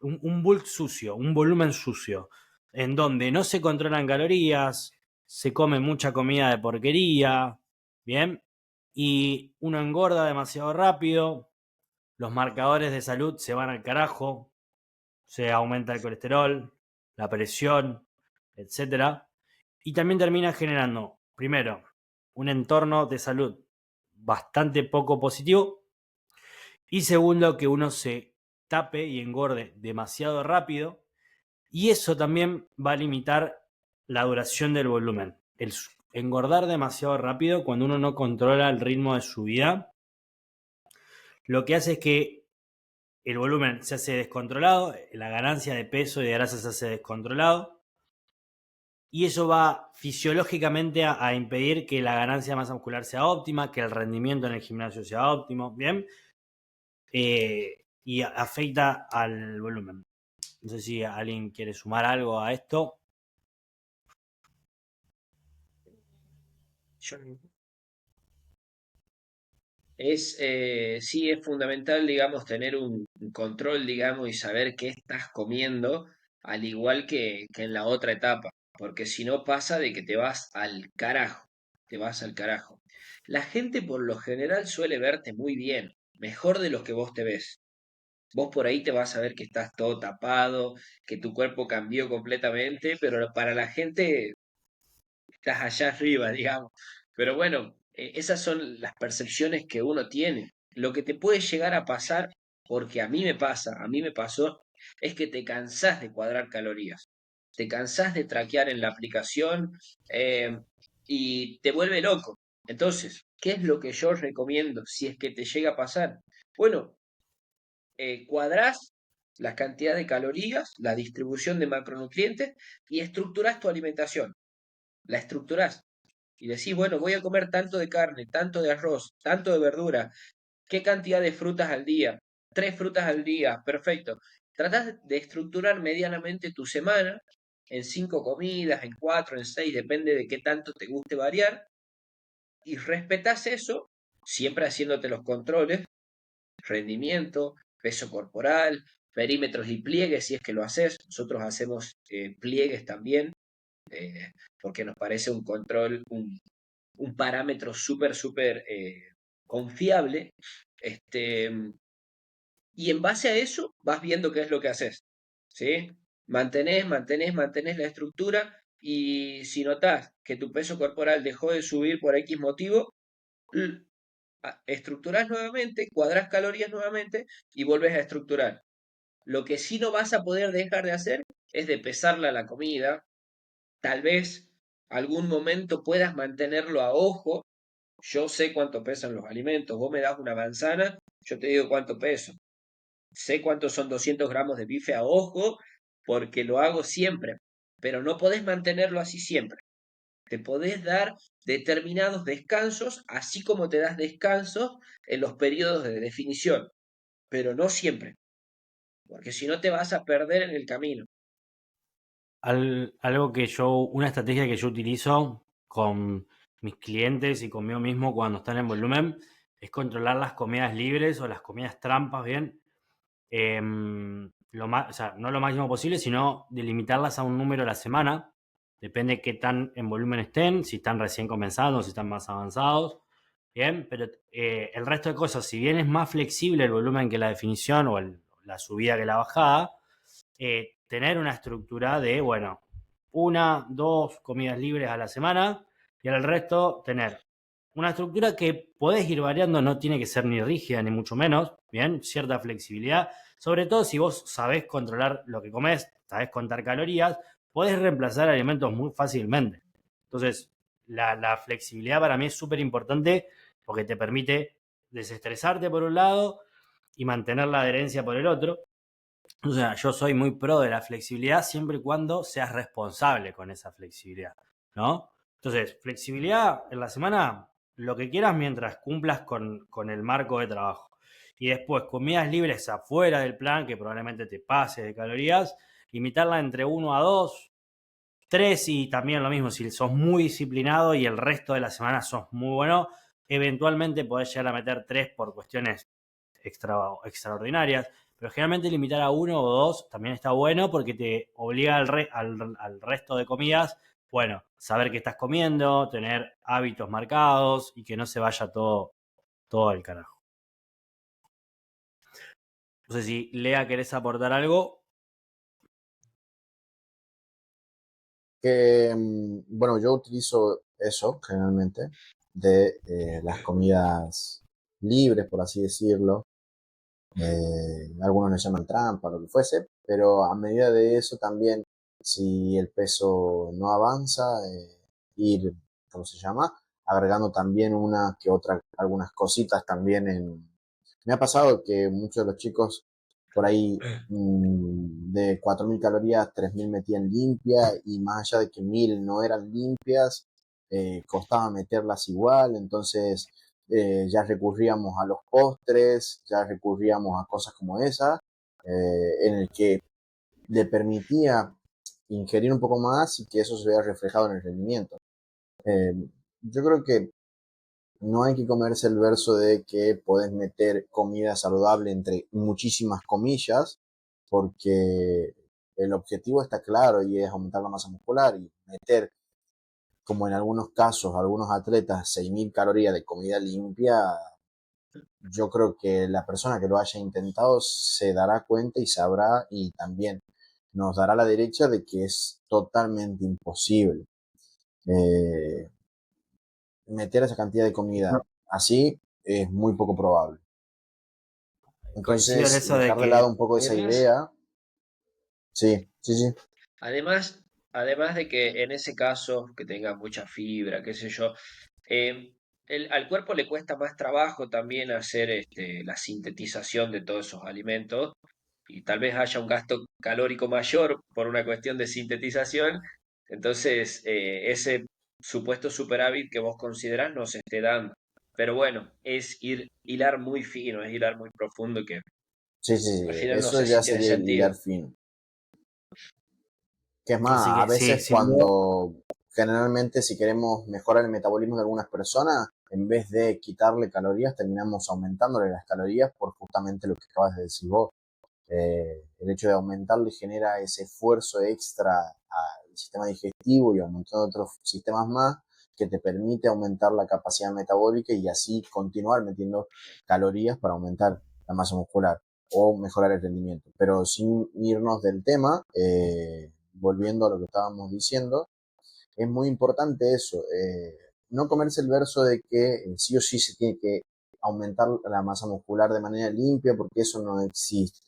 un bulk sucio, un volumen sucio, en donde no se controlan calorías, se come mucha comida de porquería, ¿bien? Y uno engorda demasiado rápido, los marcadores de salud se van al carajo, se aumenta el colesterol, la presión, etcétera. Y también termina generando, primero, un entorno de salud bastante poco positivo. Y segundo, que uno se tape y engorde demasiado rápido. Y eso también va a limitar la duración del volumen. El engordar demasiado rápido cuando uno no controla el ritmo de su vida, lo que hace es que el volumen se hace descontrolado, la ganancia de peso y de grasa se hace descontrolado, y eso va fisiológicamente a impedir que la ganancia de masa muscular sea óptima, que el rendimiento en el gimnasio sea óptimo, ¿bien? Y afecta al volumen. No sé si alguien quiere sumar algo a esto. Yo sí, es fundamental, digamos, tener un control, digamos, y saber qué estás comiendo, al igual que en la otra etapa, porque si no pasa de que te vas al carajo. te vas al carajo. La gente por lo general suele verte muy bien, mejor de lo que vos te ves. Vos por ahí te vas a ver que estás todo tapado, que tu cuerpo cambió completamente, pero para la gente estás allá arriba, digamos. Pero bueno, esas son las percepciones que uno tiene. Lo que te puede llegar a pasar, porque a mí me pasa, a mí me pasó, es que te cansás de cuadrar calorías, te cansás de traquear en la aplicación eh, y te vuelve loco. Entonces, ¿qué es lo que yo recomiendo si es que te llega a pasar? Bueno, cuadrás la cantidad de calorías, la distribución de macronutrientes y estructurás tu alimentación. La estructurás y decís, bueno, voy a comer tanto de carne, tanto de arroz, tanto de verdura, qué cantidad de frutas al día, 3 frutas al día, perfecto. Tratás de estructurar medianamente tu semana en 5 comidas, en 4, en 6, depende de qué tanto te guste variar, y respetás eso, siempre haciéndote los controles, rendimiento, peso corporal, perímetros y pliegues, si es que lo haces. Nosotros hacemos pliegues también, eh, porque nos parece un control, un parámetro súper confiable. Este, y en base a eso vas viendo qué es lo que haces. ¿Sí? Mantenés la estructura y si notás que tu peso corporal dejó de subir por X motivo, estructurás nuevamente, cuadrás calorías nuevamente y vuelves a estructurar. Lo que sí no vas a poder dejar de hacer es de pesarla la comida. Tal vez algún momento puedas mantenerlo a ojo. Yo sé cuánto pesan los alimentos. Vos me das una manzana, yo te digo cuánto peso. Sé cuántos son 200 gramos de bife a ojo porque lo hago siempre. Pero no podés mantenerlo así siempre. Te podés dar determinados descansos, así como te das descansos en los periodos de definición, pero no siempre, porque si no te vas a perder en el camino. Algo que yo, una estrategia que yo utilizo con mis clientes y conmigo mismo cuando están en volumen es controlar las comidas libres o las comidas trampas, bien. O sea, no lo máximo posible, sino delimitarlas a un número a la semana. Depende qué tan en volumen estén, si están recién comenzando, si están más avanzados. Bien, pero el resto de cosas, si bien es más flexible el volumen que la definición o la subida que la bajada, tener una estructura de, bueno, 1, 2 comidas libres a la semana y al resto tener una estructura que podés ir variando, no tiene que ser ni rígida ni mucho menos, bien, cierta flexibilidad, sobre todo si vos sabés controlar lo que comés, sabés contar calorías, podés reemplazar alimentos muy fácilmente. Entonces, la flexibilidad para mí es súper importante porque te permite desestresarte por un lado y mantener la adherencia por el otro. O sea, yo soy muy pro de la flexibilidad siempre y cuando seas responsable con esa flexibilidad, ¿no? Entonces, flexibilidad en la semana, lo que quieras mientras cumplas con el marco de trabajo. Y después, comidas libres afuera del plan, que probablemente te pase de calorías, limitarla entre 1 a 2, 3 y también lo mismo, si sos muy disciplinado y el resto de la semana sos muy bueno, eventualmente podés llegar a meter 3 por cuestiones extraordinarias, pero generalmente limitar a 1 o 2 también está bueno porque te obliga al resto de comidas, bueno, saber qué estás comiendo, tener hábitos marcados y que no se vaya todo al carajo. No sé si Lea querés aportar algo. Bueno, yo utilizo eso generalmente de las comidas libres, por así decirlo. Algunos le llaman trampa, lo que fuese, pero a medida de eso también, si el peso no avanza, ir, ¿cómo se llama? Agregando también una que otra, algunas cositas también en... Me ha pasado que muchos de los chicos por ahí de 4.000 calorías, 3.000 metían limpia y más allá de que 1.000 no eran limpias, costaba meterlas igual, entonces ya recurríamos a los postres, ya recurríamos a cosas como esa, en el que le permitía ingerir un poco más y que eso se vea reflejado en el rendimiento. Eh, yo creo que no hay que comerse el verso de que podés meter comida saludable entre muchísimas comillas, porque el objetivo está claro y es aumentar la masa muscular y meter como en algunos casos, algunos atletas, 6.000 calorías de comida limpia, yo creo que la persona que lo haya intentado se dará cuenta y sabrá y también nos dará la derecha de que es totalmente imposible eh, meter esa cantidad de comida. No, Así es muy poco probable. coincido en Entonces, eso de dejar de que lado un poco esa Además, idea. Sí, sí, sí. además, además de que en ese caso que tenga mucha fibra, qué sé yo, eh, al cuerpo le cuesta más trabajo también hacer la sintetización de todos esos alimentos y tal vez haya un gasto calórico mayor por una cuestión de sintetización, entonces ese supuesto superávit que vos considerás no se esté dando. Pero bueno, es hilar muy fino, es hilar muy profundo que Sí, sí, sí. al final no Eso sé ya si tiene sería el sentido. hilar fino. Que es así más, a que sí, veces sin duda, cuando generalmente si queremos mejorar el metabolismo de algunas personas, en vez de quitarle calorías, terminamos aumentándole las calorías por justamente lo que acabas de decir vos. El hecho de aumentarle genera ese esfuerzo extra al sistema digestivo y aumentando otros sistemas más que te permite aumentar la capacidad metabólica y así continuar metiendo calorías para aumentar la masa muscular o mejorar el rendimiento. Pero sin irnos del tema, volviendo a lo que estábamos diciendo, es muy importante eso, no comerse el verso de que sí o sí se tiene que aumentar la masa muscular de manera limpia porque eso no existe.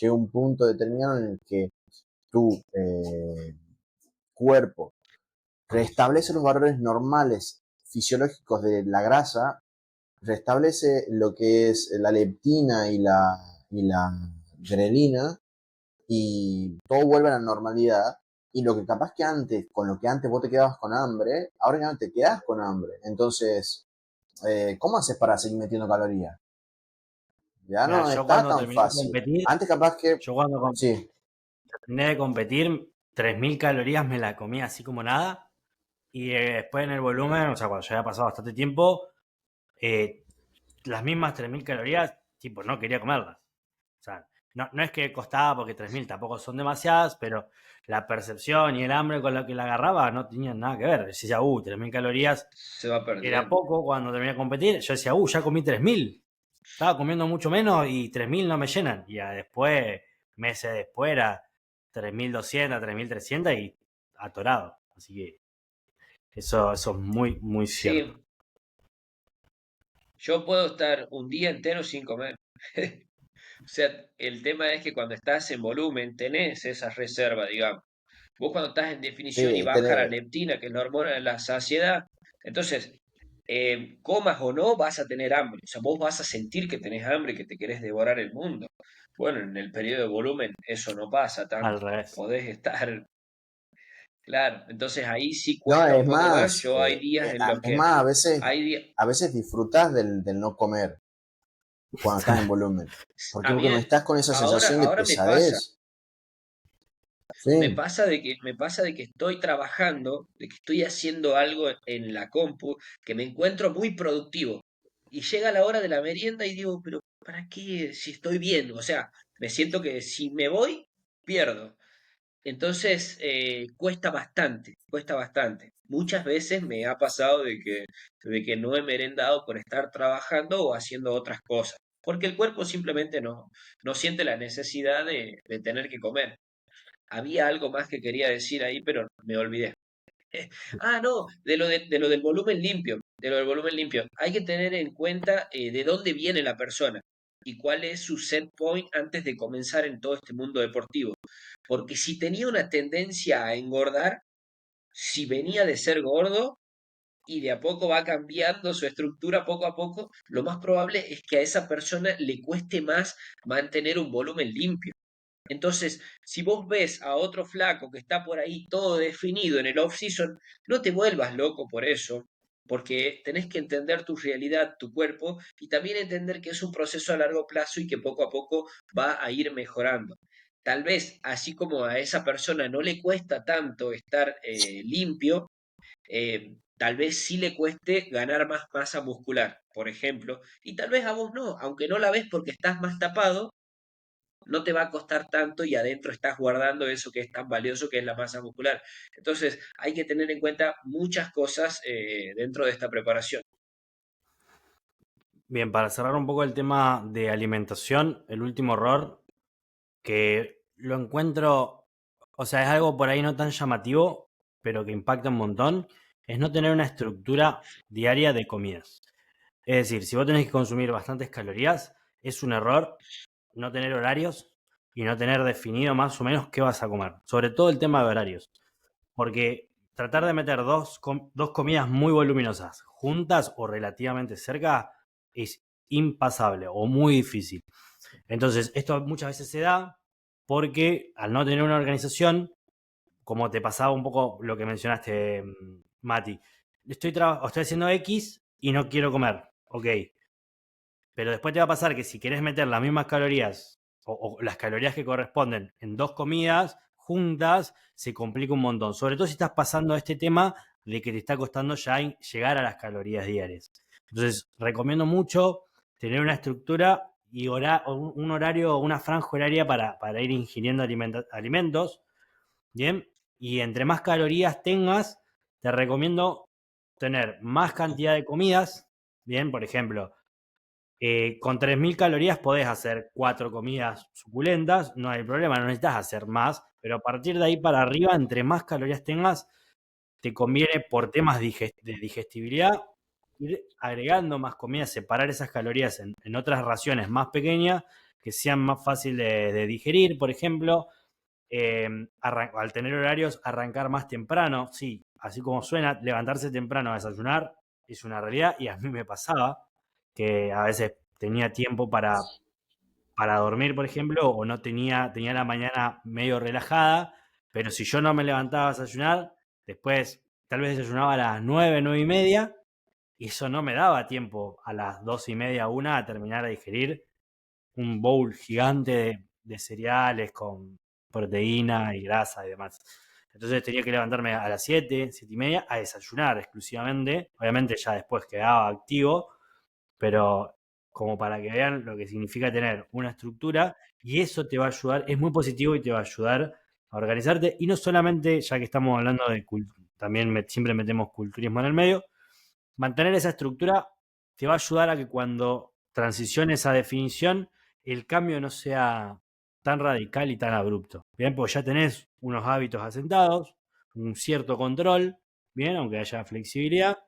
Llega un punto determinado en el que tu cuerpo restablece los valores normales fisiológicos de la grasa, restablece lo que es la leptina y la grelina y todo vuelve a la normalidad. Y lo que capaz que antes, con lo que antes vos te quedabas con hambre, ahora ya no te quedás con hambre. Entonces, ¿cómo haces para seguir metiendo calorías? Ya mira, no está tan fácil. Antes capaz que, yo cuando sí, terminé de competir, 3000 calorías me la comía así como nada. Y después en el volumen, o sea, cuando ya había pasado bastante tiempo, eh, las mismas 3000 calorías, tipo, no quería comerlas. O sea, no es que costaba porque 3000 tampoco son demasiadas, pero la percepción y el hambre con la que la agarraba no tenían nada que ver. Decía, 3000 calorías Se va era perdiendo. poco cuando terminé de competir. Yo decía, ya comí 3000. Estaba comiendo mucho menos y 3000 no me llenan. Y ya después, meses después, era 3200, 3300 y atorado. Así que eso es muy, muy cierto. Sí, yo puedo estar un día entero sin comer. O sea, el tema es que cuando estás en volumen tenés esa reserva, digamos. Vos cuando estás en definición y sí, baja la tenés, leptina, que es la hormona de la saciedad, entonces, comas o no, vas a tener hambre. O sea, vos vas a sentir que tenés hambre, que te querés devorar el mundo. Bueno, en el periodo de volumen eso no pasa Al tanto. revés. Podés estar, claro. Entonces ahí sí no, cuesta un poco más. Yo hay días en los es que, más, hay días, a veces disfrutas del no comer cuando estás en volumen. ¿Por qué? a mí Porque no estás con esa sensación de ahora pesadez. Sí, me pasa de que estoy trabajando, de que estoy haciendo algo en la compu, que me encuentro muy productivo. Y llega la hora de la merienda y digo, pero ¿para qué si estoy bien? O sea, me siento que si me voy, pierdo. Entonces, cuesta bastante, cuesta bastante. Muchas veces me ha pasado de que no he merendado por estar trabajando o haciendo otras cosas, porque el cuerpo simplemente no siente la necesidad de tener que comer. Había algo más que quería decir ahí, pero me olvidé. No, de lo del volumen limpio, de lo del volumen limpio. Hay que tener en cuenta de dónde viene la persona y cuál es su set point antes de comenzar en todo este mundo deportivo. Porque si tenía una tendencia a engordar, si venía de ser gordo y de a poco va cambiando su estructura poco a poco, lo más probable es que a esa persona le cueste más mantener un volumen limpio. Entonces, si vos ves a otro flaco que está por ahí todo definido en el off-season, no te vuelvas loco por eso, porque tenés que entender tu realidad, tu cuerpo, y también entender que es un proceso a largo plazo y que poco a poco va a ir mejorando. Tal vez, así como a esa persona no le cuesta tanto estar limpio, tal vez sí le cueste ganar más masa muscular, por ejemplo, y tal vez a vos no, aunque no la ves porque estás más tapado, no te va a costar tanto y adentro estás guardando eso que es tan valioso que es la masa muscular. Entonces hay que tener en cuenta muchas cosas dentro de esta preparación. Bien, para cerrar un poco el tema de alimentación, el último error que lo encuentro, o sea, es algo por ahí no tan llamativo, pero que impacta un montón, es no tener una estructura diaria de comidas. Es decir, si vos tenés que consumir bastantes calorías, es un error no tener horarios y no tener definido más o menos qué vas a comer. Sobre todo el tema de horarios. Porque tratar de meter dos comidas muy voluminosas juntas o relativamente cerca es impasable o muy difícil. Entonces, esto muchas veces se da porque al no tener una organización, como te pasaba un poco lo que mencionaste, Mati, estoy haciendo X y no quiero comer, ok, pero después te va a pasar que si querés meter las mismas calorías o las calorías que corresponden en dos comidas juntas, se complica un montón. Sobre todo si estás pasando a este tema de que te está costando ya llegar a las calorías diarias. Entonces, recomiendo mucho tener una estructura y un horario, una franja horaria para ir ingiriendo alimentos. Bien, y entre más calorías tengas, te recomiendo tener más cantidad de comidas. Bien, por ejemplo, con 3.000 calorías podés hacer 4 comidas suculentas, no hay problema, no necesitas hacer más, pero a partir de ahí para arriba, entre más calorías tengas, te conviene por temas de digestibilidad ir agregando más comidas, separar esas calorías en otras raciones más pequeñas que sean más fáciles de digerir, por ejemplo. Al tener horarios, arrancar más temprano, sí, así como suena, levantarse temprano a desayunar es una realidad y a mí me pasaba que a veces tenía tiempo para dormir, por ejemplo, o no tenía la mañana medio relajada, pero si yo no me levantaba a desayunar, después tal vez desayunaba a las 9, 9:30, y eso no me daba tiempo a las 12:30, una, a terminar de digerir un bowl gigante de cereales con proteína y grasa y demás. Entonces tenía que levantarme a las 7, 7:30 a desayunar exclusivamente. Obviamente ya después quedaba activo, pero como para que vean lo que significa tener una estructura, y eso te va a ayudar, es muy positivo y te va a ayudar a organizarte. Y no solamente, ya que estamos hablando de también siempre metemos culturismo en el medio, mantener esa estructura te va a ayudar a que cuando transiciones a definición, el cambio no sea tan radical y tan abrupto. Bien, porque ya tenés unos hábitos asentados, un cierto control, bien, aunque haya flexibilidad,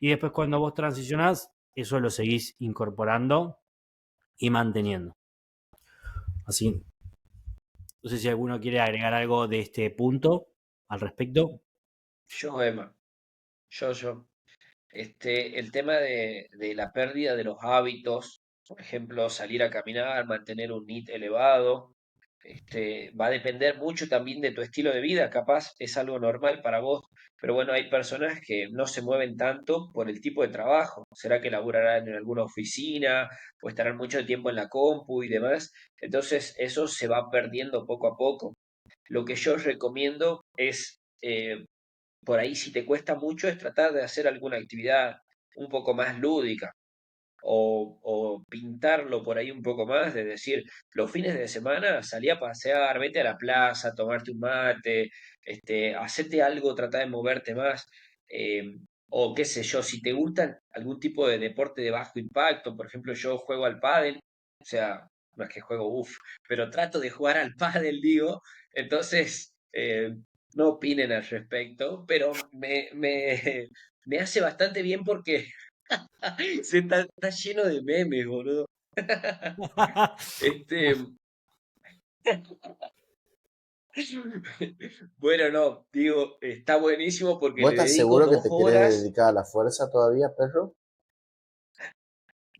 y después cuando vos transicionás, eso lo seguís incorporando y manteniendo. Así, no sé si alguno quiere agregar algo de este punto al respecto. Yo, Emma, yo. El tema de la pérdida de los hábitos, por ejemplo, salir a caminar, mantener un NEAT elevado, va a depender mucho también de tu estilo de vida. Capaz es algo normal para vos, pero bueno, hay personas que no se mueven tanto por el tipo de trabajo. ¿Será que laburarán en alguna oficina o estarán mucho tiempo en la compu y demás? Entonces eso se va perdiendo poco a poco. Lo que yo recomiendo es por ahí, si te cuesta mucho, es tratar de hacer alguna actividad un poco más lúdica o pintarlo por ahí un poco más, de decir, los fines de semana salí a pasear, vete a la plaza, tomarte un mate, hacete algo, trata de moverte más, eh, o qué sé yo, si te gustan algún tipo de deporte de bajo impacto, por ejemplo, yo juego al pádel, o sea, no es que juego uff, pero trato de jugar al pádel, digo, entonces no opinen al respecto, pero me hace bastante bien porque está lleno de memes, boludo. Este, bueno, no, digo, está buenísimo porque ¿Vos le estás dedico seguro que dos te querés horas. dedicar a la fuerza todavía, perro?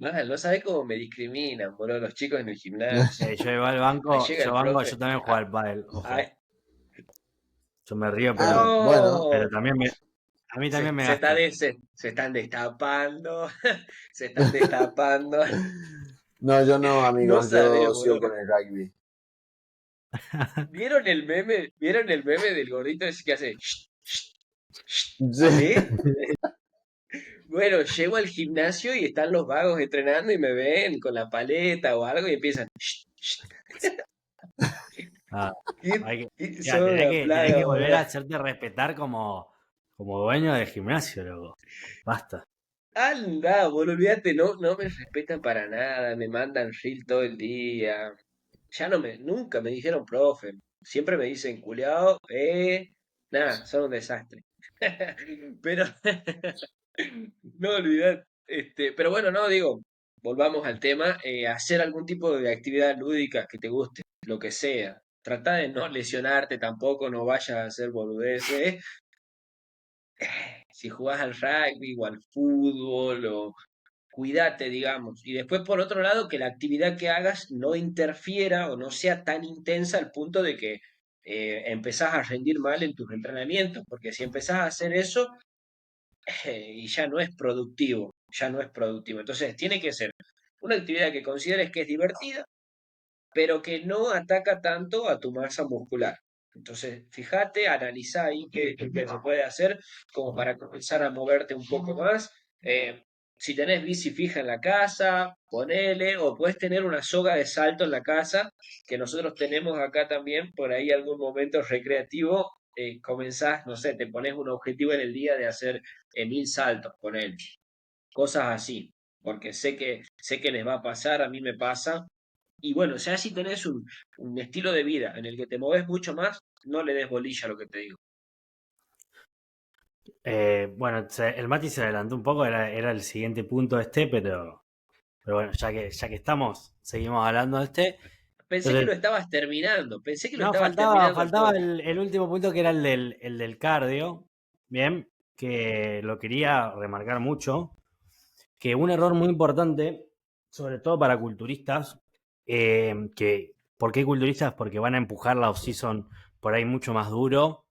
No sabés cómo me discriminan, boludo, los chicos en el gimnasio. Yo iba al Ahí banco, llega el yo profe. también juego Ah, al pádel, ah, ojo. Yo me río, Ah, pero, bueno. pero no, también a mí también me se, está gasta. de- se están destapando, se están destapando. No, yo no, No amigos, sabés, yo sigo boludo. con el rugby. ¿Vieron el meme? ¿Vieron el meme del gordito ese que hace? Sí. ¿Así? Bueno, llego al gimnasio y están los vagos entrenando y me ven con la paleta o algo y empiezan. Ah, Y, hay que, y ya, son una tenés que plaga, volver a boludo. hacerte respetar como dueño del gimnasio, loco. Basta. Anda, boludo, olvídate, no me respetan para nada, me mandan reel todo el día. Ya nunca me dijeron profe. Siempre me dicen culiao, nada, son un desastre. Pero, no olvidar, pero bueno, no, digo, volvamos al tema, hacer algún tipo de actividad lúdica que te guste, lo que sea. Trata de no lesionarte tampoco, no vayas a hacer boludeces. Si jugás al rugby o al fútbol o cuídate, digamos. Y después, por otro lado, que la actividad que hagas no interfiera o no sea tan intensa al punto de que empezás a rendir mal en tus entrenamientos, porque si empezás a hacer eso, y ya no es productivo, ya no es productivo. Entonces, tiene que ser una actividad que consideres que es divertida, pero que no ataca tanto a tu masa muscular. Entonces, fíjate, analiza ahí qué se puede hacer como para comenzar a moverte un poco más. Eh, si tenés bici fija en la casa, ponele, o puedes tener una soga de salto en la casa, que nosotros tenemos acá también, por ahí algún momento recreativo, comenzás, no sé, te pones un objetivo en el día de hacer 1000 saltos, ponele, cosas así, porque sé que les va a pasar, a mí me pasa, y bueno, ya si tenés un estilo de vida en el que te moves mucho más, no le des bolilla a lo que te digo. Bueno, el Mati se adelantó un poco, era el siguiente punto pero bueno, ya que estamos, seguimos hablando de este. Pensé que lo Entonces, estabas terminando, pensé que lo no, estabas faltaba, terminando el faltaba punto. el último punto que era el del cardio. Bien, que lo quería remarcar mucho. Que un error muy importante, sobre todo para culturistas, ¿por qué culturistas? Porque van a empujar la off-season por ahí mucho más duro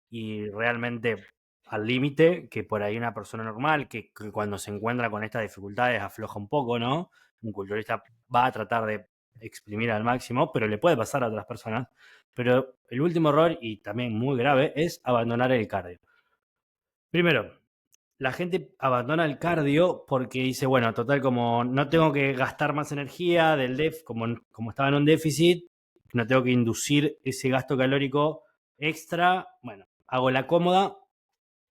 y realmente al límite que por ahí una persona normal que cuando se encuentra con estas dificultades afloja un poco, ¿no? Un culturista va a tratar de exprimir al máximo, pero le puede pasar a otras personas. Pero el último error, y también muy grave, es abandonar el cardio. Primero, la gente abandona el cardio porque dice, bueno, total, como no tengo que gastar más energía como estaba en un déficit, no tengo que inducir ese gasto calórico extra, bueno, hago la cómoda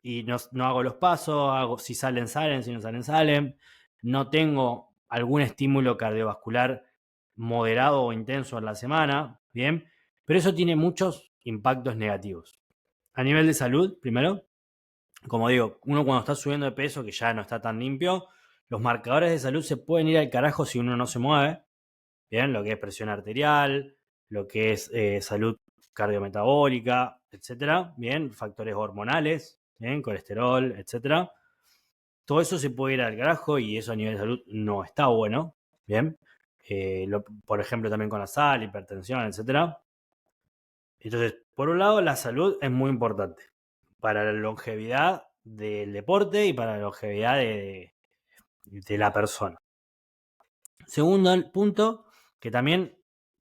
y no hago los pasos, hago si salen, salen, si no salen, salen, no tengo algún estímulo cardiovascular moderado o intenso en la semana, ¿bien? Pero eso tiene muchos impactos negativos. A nivel de salud, primero, como digo, uno cuando está subiendo de peso, que ya no está tan limpio, los marcadores de salud se pueden ir al carajo si uno no se mueve. Bien, lo que es presión arterial, lo que es salud cardiometabólica, etcétera. Bien, factores hormonales, bien, colesterol, etcétera. Todo eso se puede ir al carajo y eso a nivel de salud no está bueno. Bien, por ejemplo, también con la sal, hipertensión, etcétera. Entonces, por un lado, la salud es muy importante para la longevidad del deporte y para la longevidad de la persona. Segundo punto, que también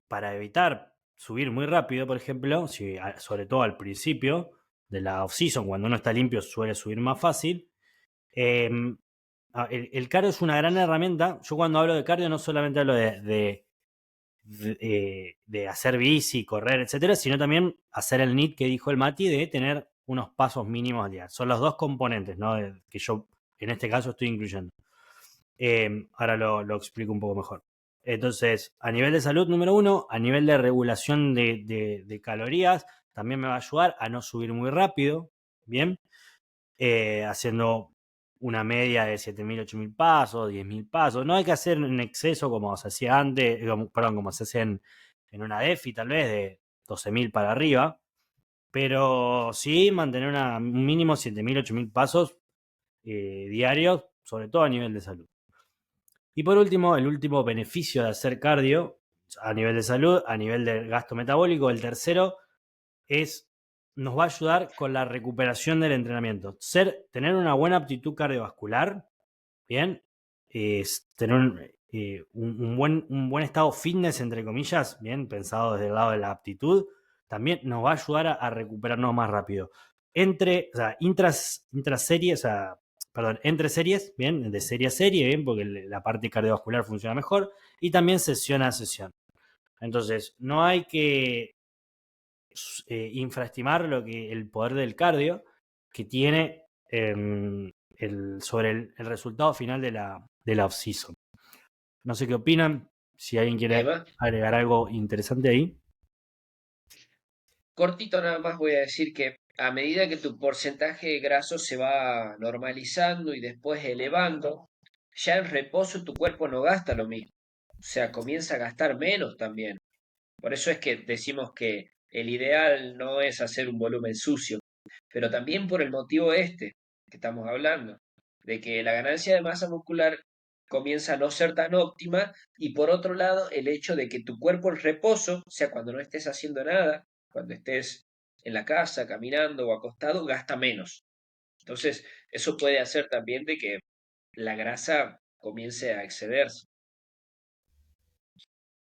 para evitar subir muy rápido, por ejemplo, sobre todo al principio de la off-season, cuando uno está limpio suele subir más fácil. eh, el cardio es una gran herramienta. Yo cuando hablo de cardio no solamente hablo de hacer bici, correr, etcétera, sino también hacer el NEAT que dijo el Mati de tener unos pasos mínimos al día. Son los dos componentes, ¿no? Que yo en este caso estoy incluyendo. Ahora lo explico un poco mejor. Entonces, a nivel de salud, número uno, a nivel de regulación de calorías, también me va a ayudar a no subir muy rápido, ¿bien? Haciendo una media de 7.000, 8.000 pasos, 10.000 pasos. No hay que hacer en exceso como se hacía antes, como se hacía en una DEFI tal vez, de 12.000 para arriba, pero sí mantener un mínimo 7.000, 8.000 pasos diarios, sobre todo a nivel de salud. Y por último, el último beneficio de hacer cardio a nivel de salud, a nivel de gasto metabólico, el tercero nos va a ayudar con la recuperación del entrenamiento. Tener una buena aptitud cardiovascular, bien, tener un buen estado fitness, entre comillas, bien, pensado desde el lado de la aptitud, también nos va a ayudar a recuperarnos más rápido. O sea, intraserie, o sea, perdón, entre series, bien, de serie a serie, bien, porque la parte cardiovascular funciona mejor, y también sesión a sesión. Entonces, no hay que infraestimar el poder del cardio que tiene sobre el resultado final de la off-season. No sé qué opinan, si alguien quiere Emma, agregar algo interesante ahí. cortito nada más voy a decir que a medida que tu porcentaje de graso se va normalizando y después elevando, ya en reposo tu cuerpo no gasta lo mismo. O sea, comienza a gastar menos también. Por eso es que decimos que el ideal no es hacer un volumen sucio, pero también por el motivo este que estamos hablando, de que la ganancia de masa muscular comienza a no ser tan óptima y por otro lado el hecho de que tu cuerpo en reposo, o sea, cuando no estés haciendo nada, cuando estés en la casa, caminando o acostado, gasta menos. Entonces, eso puede hacer también de que la grasa comience a excederse.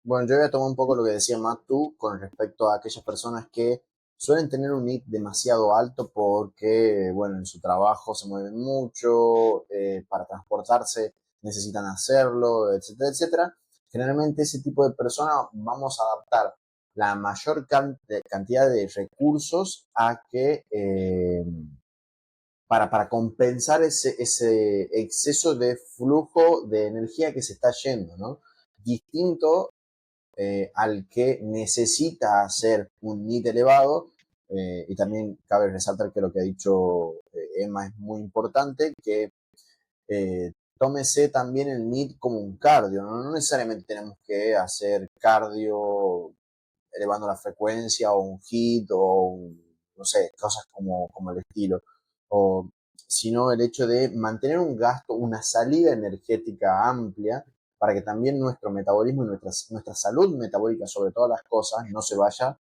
Bueno, yo voy a tomar un poco lo que decía Matu con respecto a aquellas personas que suelen tener un NIT demasiado alto porque, bueno, en su trabajo se mueven mucho, para transportarse necesitan hacerlo, etcétera, etcétera. Generalmente ese tipo de personas vamos a adaptar la mayor cantidad de recursos a que para compensar ese exceso de flujo de energía que se está yendo, ¿no? Distinto al que necesita hacer un NIT elevado, y también cabe resaltar que lo que ha dicho Emma es muy importante, que tómese también el NIT como un cardio, ¿no? No necesariamente tenemos que hacer cardio elevando la frecuencia o un hit o no sé, cosas como el estilo, o, sino el hecho de mantener un gasto, una salida energética amplia para que también nuestro metabolismo y nuestra salud metabólica sobre todas las cosas no se vaya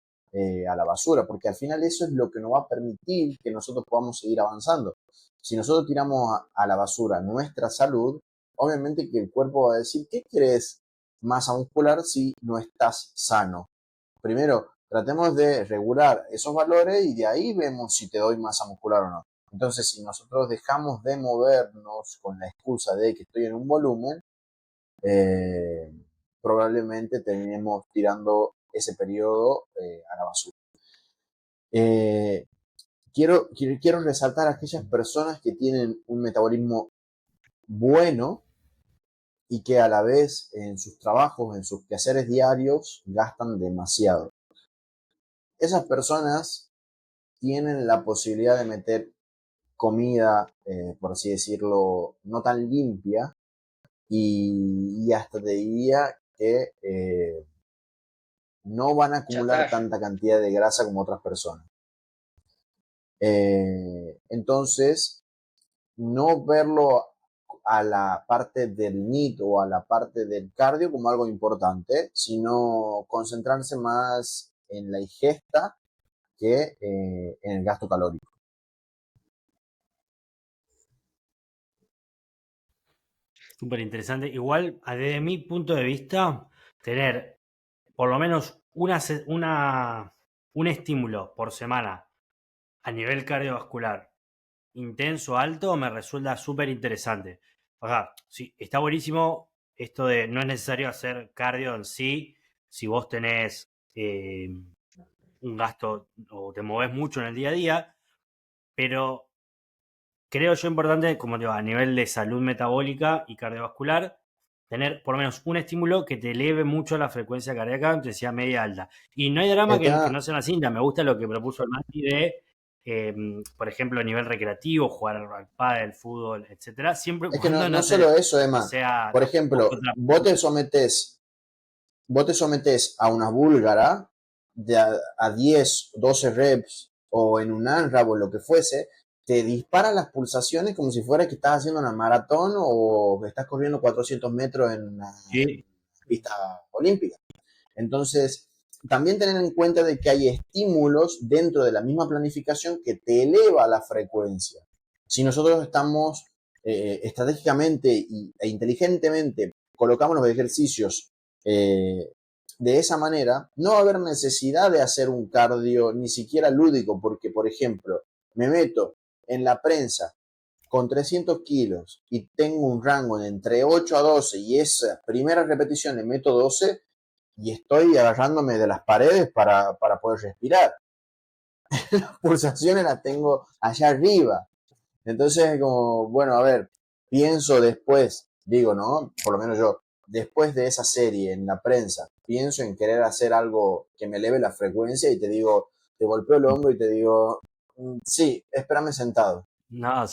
a la basura, porque al final eso es lo que nos va a permitir que nosotros podamos seguir avanzando. Si nosotros tiramos a la basura nuestra salud, obviamente que el cuerpo va a decir, ¿qué querés masa muscular si no estás sano? Primero, tratemos de regular esos valores y de ahí vemos si te doy masa muscular o no. Entonces, si nosotros dejamos de movernos con la excusa de que estoy en un volumen, eh, probablemente terminemos tirando ese periodo a la basura. Eh, quiero resaltar a aquellas personas que tienen un metabolismo bueno y que a la vez en sus trabajos, en sus quehaceres diarios, gastan demasiado. Esas personas tienen la posibilidad de meter comida, por así decirlo, no tan limpia y hasta te diría que no van a acumular Chatarra. tanta cantidad de grasa como otras personas. Entonces, no verlo a la parte del NIT o a la parte del cardio como algo importante, sino concentrarse más en la ingesta que en el gasto calórico. Súper interesante. Igual, desde mi punto de vista, tener por lo menos un estímulo por semana a nivel cardiovascular intenso, alto, me resulta súper interesante. O sea, sí, está buenísimo esto de no es necesario hacer cardio en sí si vos tenés un gasto o te moves mucho en el día a día, pero creo yo importante, como digo, a nivel de salud metabólica y cardiovascular, tener por lo menos un estímulo que te eleve mucho la frecuencia cardíaca, aunque sea media alta. Y no hay drama El que tema, no sea una cinta. Me gusta lo que propuso el Mati de, por ejemplo, a nivel recreativo, jugar al pádel, fútbol, etcétera, siempre y es que no, cuando no solo eso, no Emma. sea Por por ejemplo, otra. vos te sometés a una búlgara de a 10, 12 reps o en un ANRAP o lo que fuese, te dispara las pulsaciones como si fuera que estás haciendo una maratón o que estás corriendo 400 metros en una Sí, pista olímpica. Entonces, también tener en cuenta de que hay estímulos dentro de la misma planificación que te eleva la frecuencia. Si nosotros estamos estratégicamente e inteligentemente colocamos los ejercicios de esa manera, no va a haber necesidad de hacer un cardio ni siquiera lúdico, porque, por ejemplo, me meto en la prensa con 300 kilos y tengo un rango de entre 8 a 12 y esa primera repetición le meto 12, y estoy agarrándome de las paredes para poder respirar. Las pulsaciones las tengo allá arriba. Entonces, como, bueno, a ver, pienso después, digo, ¿no? Por lo menos yo, después de esa serie en la prensa, pienso en querer hacer algo que me eleve la frecuencia y te digo, te golpeo el hombro y te digo, sí, espérame sentado. No,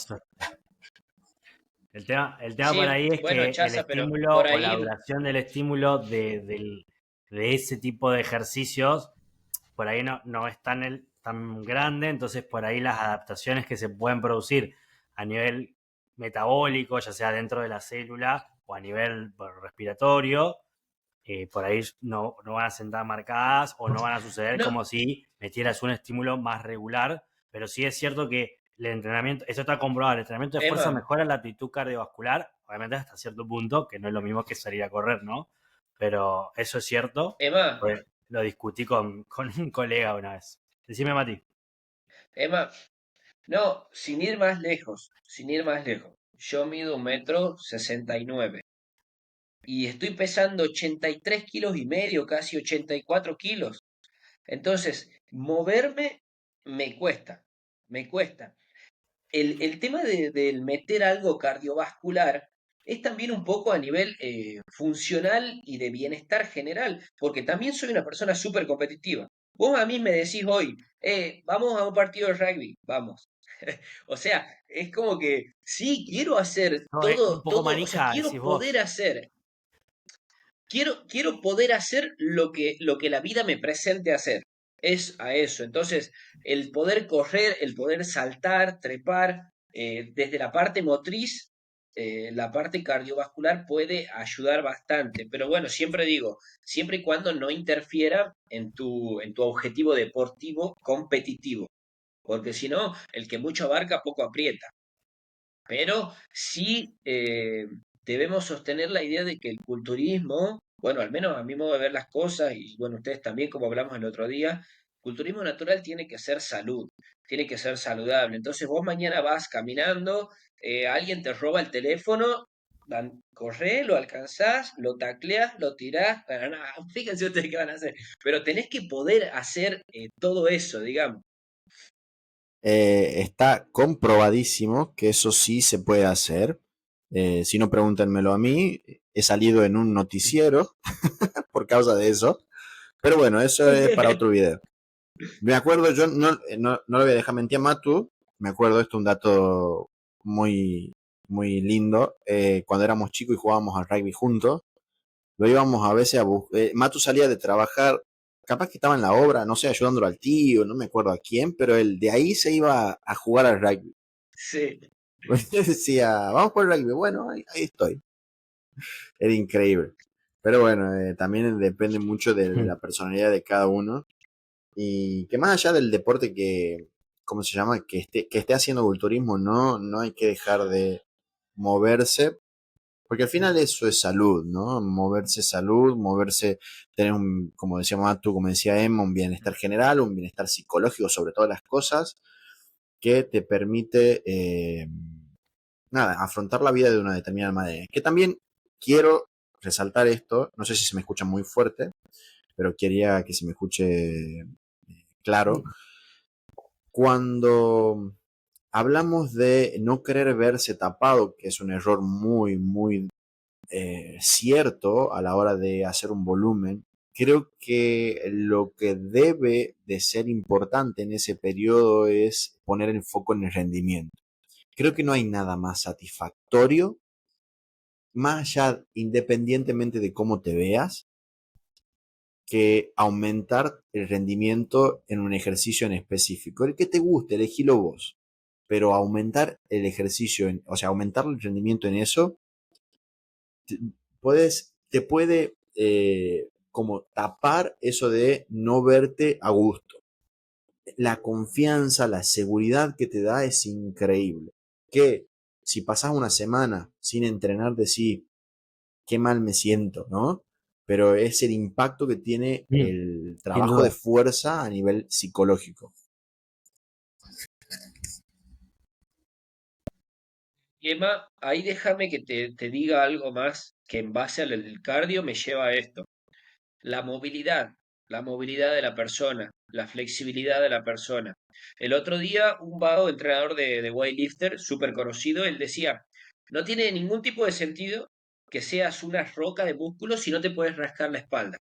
el tema por Sí, ahí es bueno, que el Chaza, pero estímulo por o la ahí, duración del estímulo de ese tipo de ejercicios por ahí no es tan grande, entonces por ahí las adaptaciones que se pueden producir a nivel metabólico, ya sea dentro de la célula o a nivel respiratorio, por ahí no van a sentar marcadas o no van a suceder no, como si metieras un estímulo más regular, pero sí es cierto que el entrenamiento, eso está comprobado, el entrenamiento de fuerza Emma, mejora la aptitud cardiovascular, obviamente hasta cierto punto, que no es lo mismo que salir a correr, ¿no? Pero eso es cierto, Emma, pues lo discutí con un colega una vez. Decime, Mati. Emma, no, sin ir más lejos, sin ir más lejos. Yo mido 1,69 m y estoy pesando 83,5 kilos, casi 84 kilos. Entonces, moverme me cuesta, me cuesta. El tema del meter algo cardiovascular es también un poco a nivel funcional y de bienestar general, porque también soy una persona súper competitiva. Vos a mí me decís hoy, vamos a un partido de rugby, vamos. O sea, es como que sí, quiero hacer No, un todo, poco todo, o sea, manija, decís vos. quiero poder hacer lo que la vida me presente hacer. Es a eso. Entonces, el poder correr, el poder saltar, trepar, desde la parte motriz, la parte cardiovascular puede ayudar bastante. Pero bueno, siempre digo, siempre y cuando no interfiera en tu objetivo deportivo competitivo. Porque si no, el que mucho abarca, poco aprieta. Pero sí debemos sostener la idea de que el culturismo, bueno, al menos a mi modo de ver las cosas, y bueno, ustedes también, como hablamos el otro día, culturismo natural tiene que ser salud, tiene que ser saludable. Entonces vos mañana vas caminando, alguien te roba el teléfono, corré, lo alcanzás, lo tacleás, lo tirás, para nada, fíjense ustedes qué van a hacer, pero tenés que poder hacer todo eso, digamos. Está comprobadísimo que eso sí se puede hacer. Si no, pregúntenmelo a mí. He salido en un noticiero por causa de eso. Pero bueno, eso es para otro video. Me acuerdo, yo no le voy a dejar mentir a Matu. Me acuerdo, esto es un dato muy, muy lindo. Cuando éramos chicos y jugábamos al rugby juntos, lo íbamos a veces a buscar. Matu salía de trabajar, capaz que estaba en la obra, no sé, ayudándolo al tío, no me acuerdo a quién, pero él de ahí se iba a jugar al rugby. Sí. Decía, vamos por el rugby. Bueno, ahí estoy. Era increíble. Pero bueno, también depende mucho de la personalidad de cada uno. Y que más allá del deporte que, ¿cómo se llama? Que esté haciendo culturismo, no hay que dejar de moverse, porque al final eso es salud, ¿no? Moverse es salud, moverse, tener un, como decíamos tú, como decía Emma, un bienestar general, un bienestar psicológico sobre todas las cosas, que te permite, nada, afrontar la vida de una determinada manera. Que también quiero resaltar esto, no sé si se me escucha muy fuerte, pero quería que se me escuche claro. Cuando hablamos de no querer verse tapado, que es un error muy, muy cierto a la hora de hacer un volumen, creo que lo que debe de ser importante en ese periodo es poner el foco en el rendimiento. Creo que no hay nada más satisfactorio, más allá, independientemente de cómo te veas, que aumentar el rendimiento en un ejercicio en específico. El que te guste, elegilo vos. Pero aumentar el ejercicio, o sea, aumentar el rendimiento en eso, te, te puede como tapar eso de no verte a gusto. La confianza, la seguridad que te da es increíble. Que si pasas una semana sin entrenar, decís, qué mal me siento, ¿no? Pero es el impacto que tiene Mm, el sin trabajo de duda. fuerza a nivel psicológico. Y Emma, ahí déjame que te diga algo más que en base al cardio me lleva a esto. la movilidad de la persona, la flexibilidad de la persona. El otro día, un vago entrenador de weightlifter, súper conocido, él decía, no tiene ningún tipo de sentido que seas una roca de músculo si no te puedes rascar la espalda.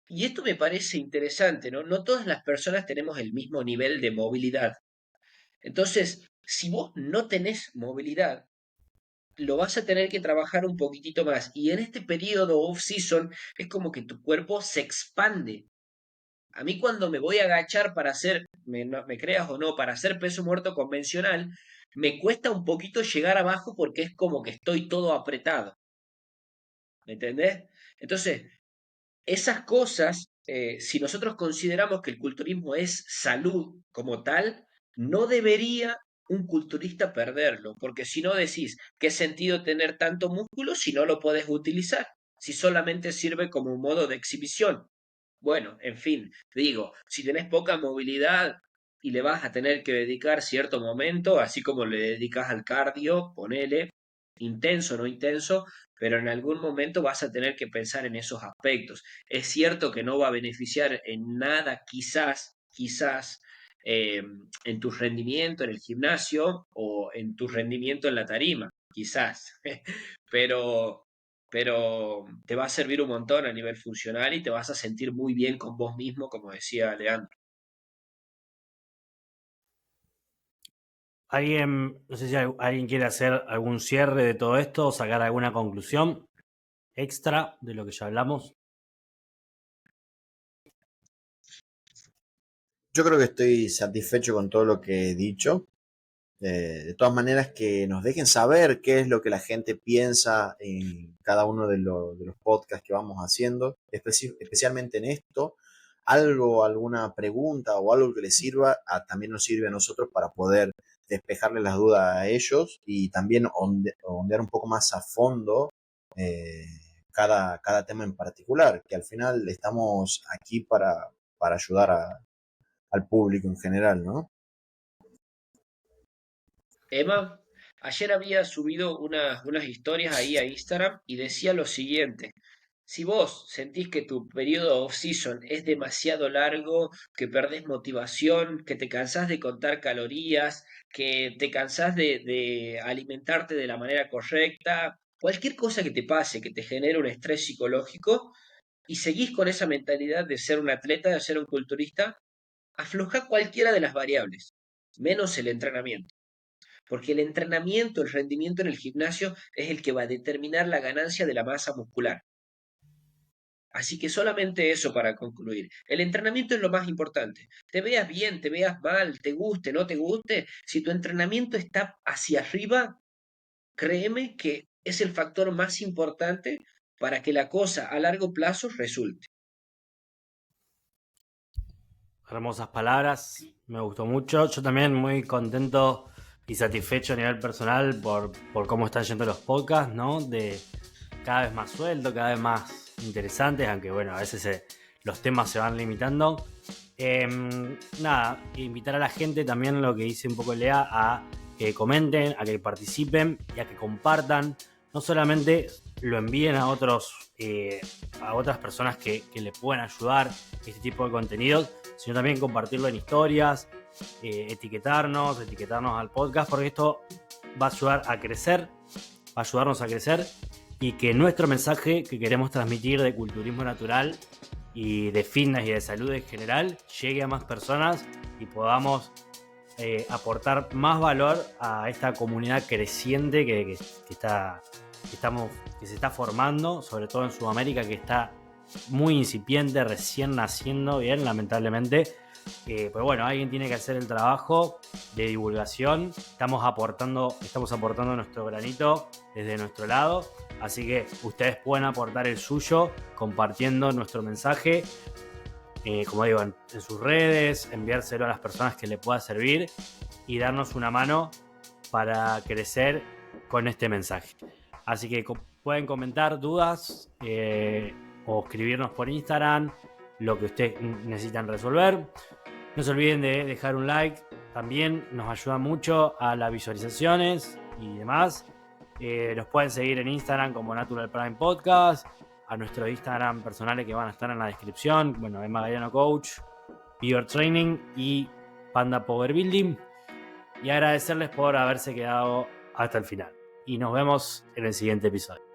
Y esto me parece interesante, ¿no? No todas las personas tenemos el mismo nivel de movilidad. Entonces, si vos no tenés movilidad, lo vas a tener que trabajar un poquitito más. Y en este periodo off-season es como que tu cuerpo se expande. A mí cuando me voy a agachar para hacer, me creas o no, para hacer peso muerto convencional, me cuesta un poquito llegar abajo porque es como que estoy todo apretado. ¿Me entendés? Entonces, esas cosas, si nosotros consideramos que el culturismo es salud como tal, no debería un culturista perderlo, porque si no decís, ¿qué sentido tener tanto músculo si no lo podés utilizar? Si solamente sirve como un modo de exhibición. Bueno, en fin, digo, si tenés poca movilidad y le vas a tener que dedicar cierto momento, así como le dedicas al cardio, ponele, intenso o no intenso, pero en algún momento vas a tener que pensar en esos aspectos. Es cierto que no va a beneficiar en nada, quizás, eh, en tu rendimiento en el gimnasio o en tu rendimiento en la tarima, quizás, pero, pero te va a servir un montón a nivel funcional y te vas a sentir muy bien con vos mismo, como decía Leandro. ¿Alguien, no sé si alguien quiere hacer algún cierre de todo esto o sacar alguna conclusión extra de lo que ya hablamos? Yo creo que estoy satisfecho con todo lo que he dicho. De todas maneras, que nos dejen saber qué es lo que la gente piensa en cada uno de los podcasts que vamos haciendo, especialmente en esto. Algo, alguna pregunta o algo que les sirva, también nos sirve a nosotros para poder despejarle las dudas a ellos y también ondear un poco más a fondo eh, cada tema en particular, que al final estamos aquí para ayudar al público en general, ¿no? Emma, ayer había subido unas historias ahí a Instagram y decía lo siguiente. Si vos sentís que tu periodo off-season es demasiado largo, que perdés motivación, que te cansás de contar calorías, que te cansás de alimentarte de la manera correcta, cualquier cosa que te pase, que te genere un estrés psicológico, y seguís con esa mentalidad de ser un atleta, de ser un culturista, afloja cualquiera de las variables, menos el entrenamiento. Porque el entrenamiento, el rendimiento en el gimnasio es el que va a determinar la ganancia de la masa muscular. Así que solamente eso para concluir. El entrenamiento es lo más importante. Te veas bien, te veas mal, te guste, no te guste. Si tu entrenamiento está hacia arriba, créeme que es el factor más importante para que la cosa a largo plazo resulte. Hermosas palabras, me gustó mucho. Yo también muy contento y satisfecho a nivel personal por cómo están yendo los podcasts, ¿no? De cada vez más suelto, cada vez más interesantes, aunque bueno, a veces los temas se van limitando. Nada, invitar a la gente también, lo que dice un poco Lea, a que comenten, a que participen y a que compartan. No solamente lo envíen a otras personas que le puedan ayudar este tipo de contenidos, sino también compartirlo en historias, etiquetarnos al podcast, porque esto va a ayudar a crecer, va a ayudarnos a crecer y que nuestro mensaje que queremos transmitir de culturismo natural y de fitness y de salud en general llegue a más personas y podamos aportar más valor a esta comunidad creciente que se está formando, sobre todo en Sudamérica, que está muy incipiente, recién naciendo, bien, lamentablemente. Pero bueno, alguien tiene que hacer el trabajo de divulgación. Estamos aportando nuestro granito desde nuestro lado. Así que ustedes pueden aportar el suyo compartiendo nuestro mensaje. Como digo, en sus redes, enviárselo a las personas que le pueda servir y darnos una mano para crecer con este mensaje. Así que pueden comentar dudas o escribirnos por Instagram lo que ustedes necesitan resolver. No se olviden de dejar un like, también nos ayuda mucho a las visualizaciones y demás. Nos pueden seguir en Instagram como Natural Prime Podcast. a nuestros Instagram personales que van a estar en la descripción. Bueno, Emma Galeano Coach, Beaver Training y Panda Power Building. Y agradecerles por haberse quedado hasta el final. Y nos vemos en el siguiente episodio.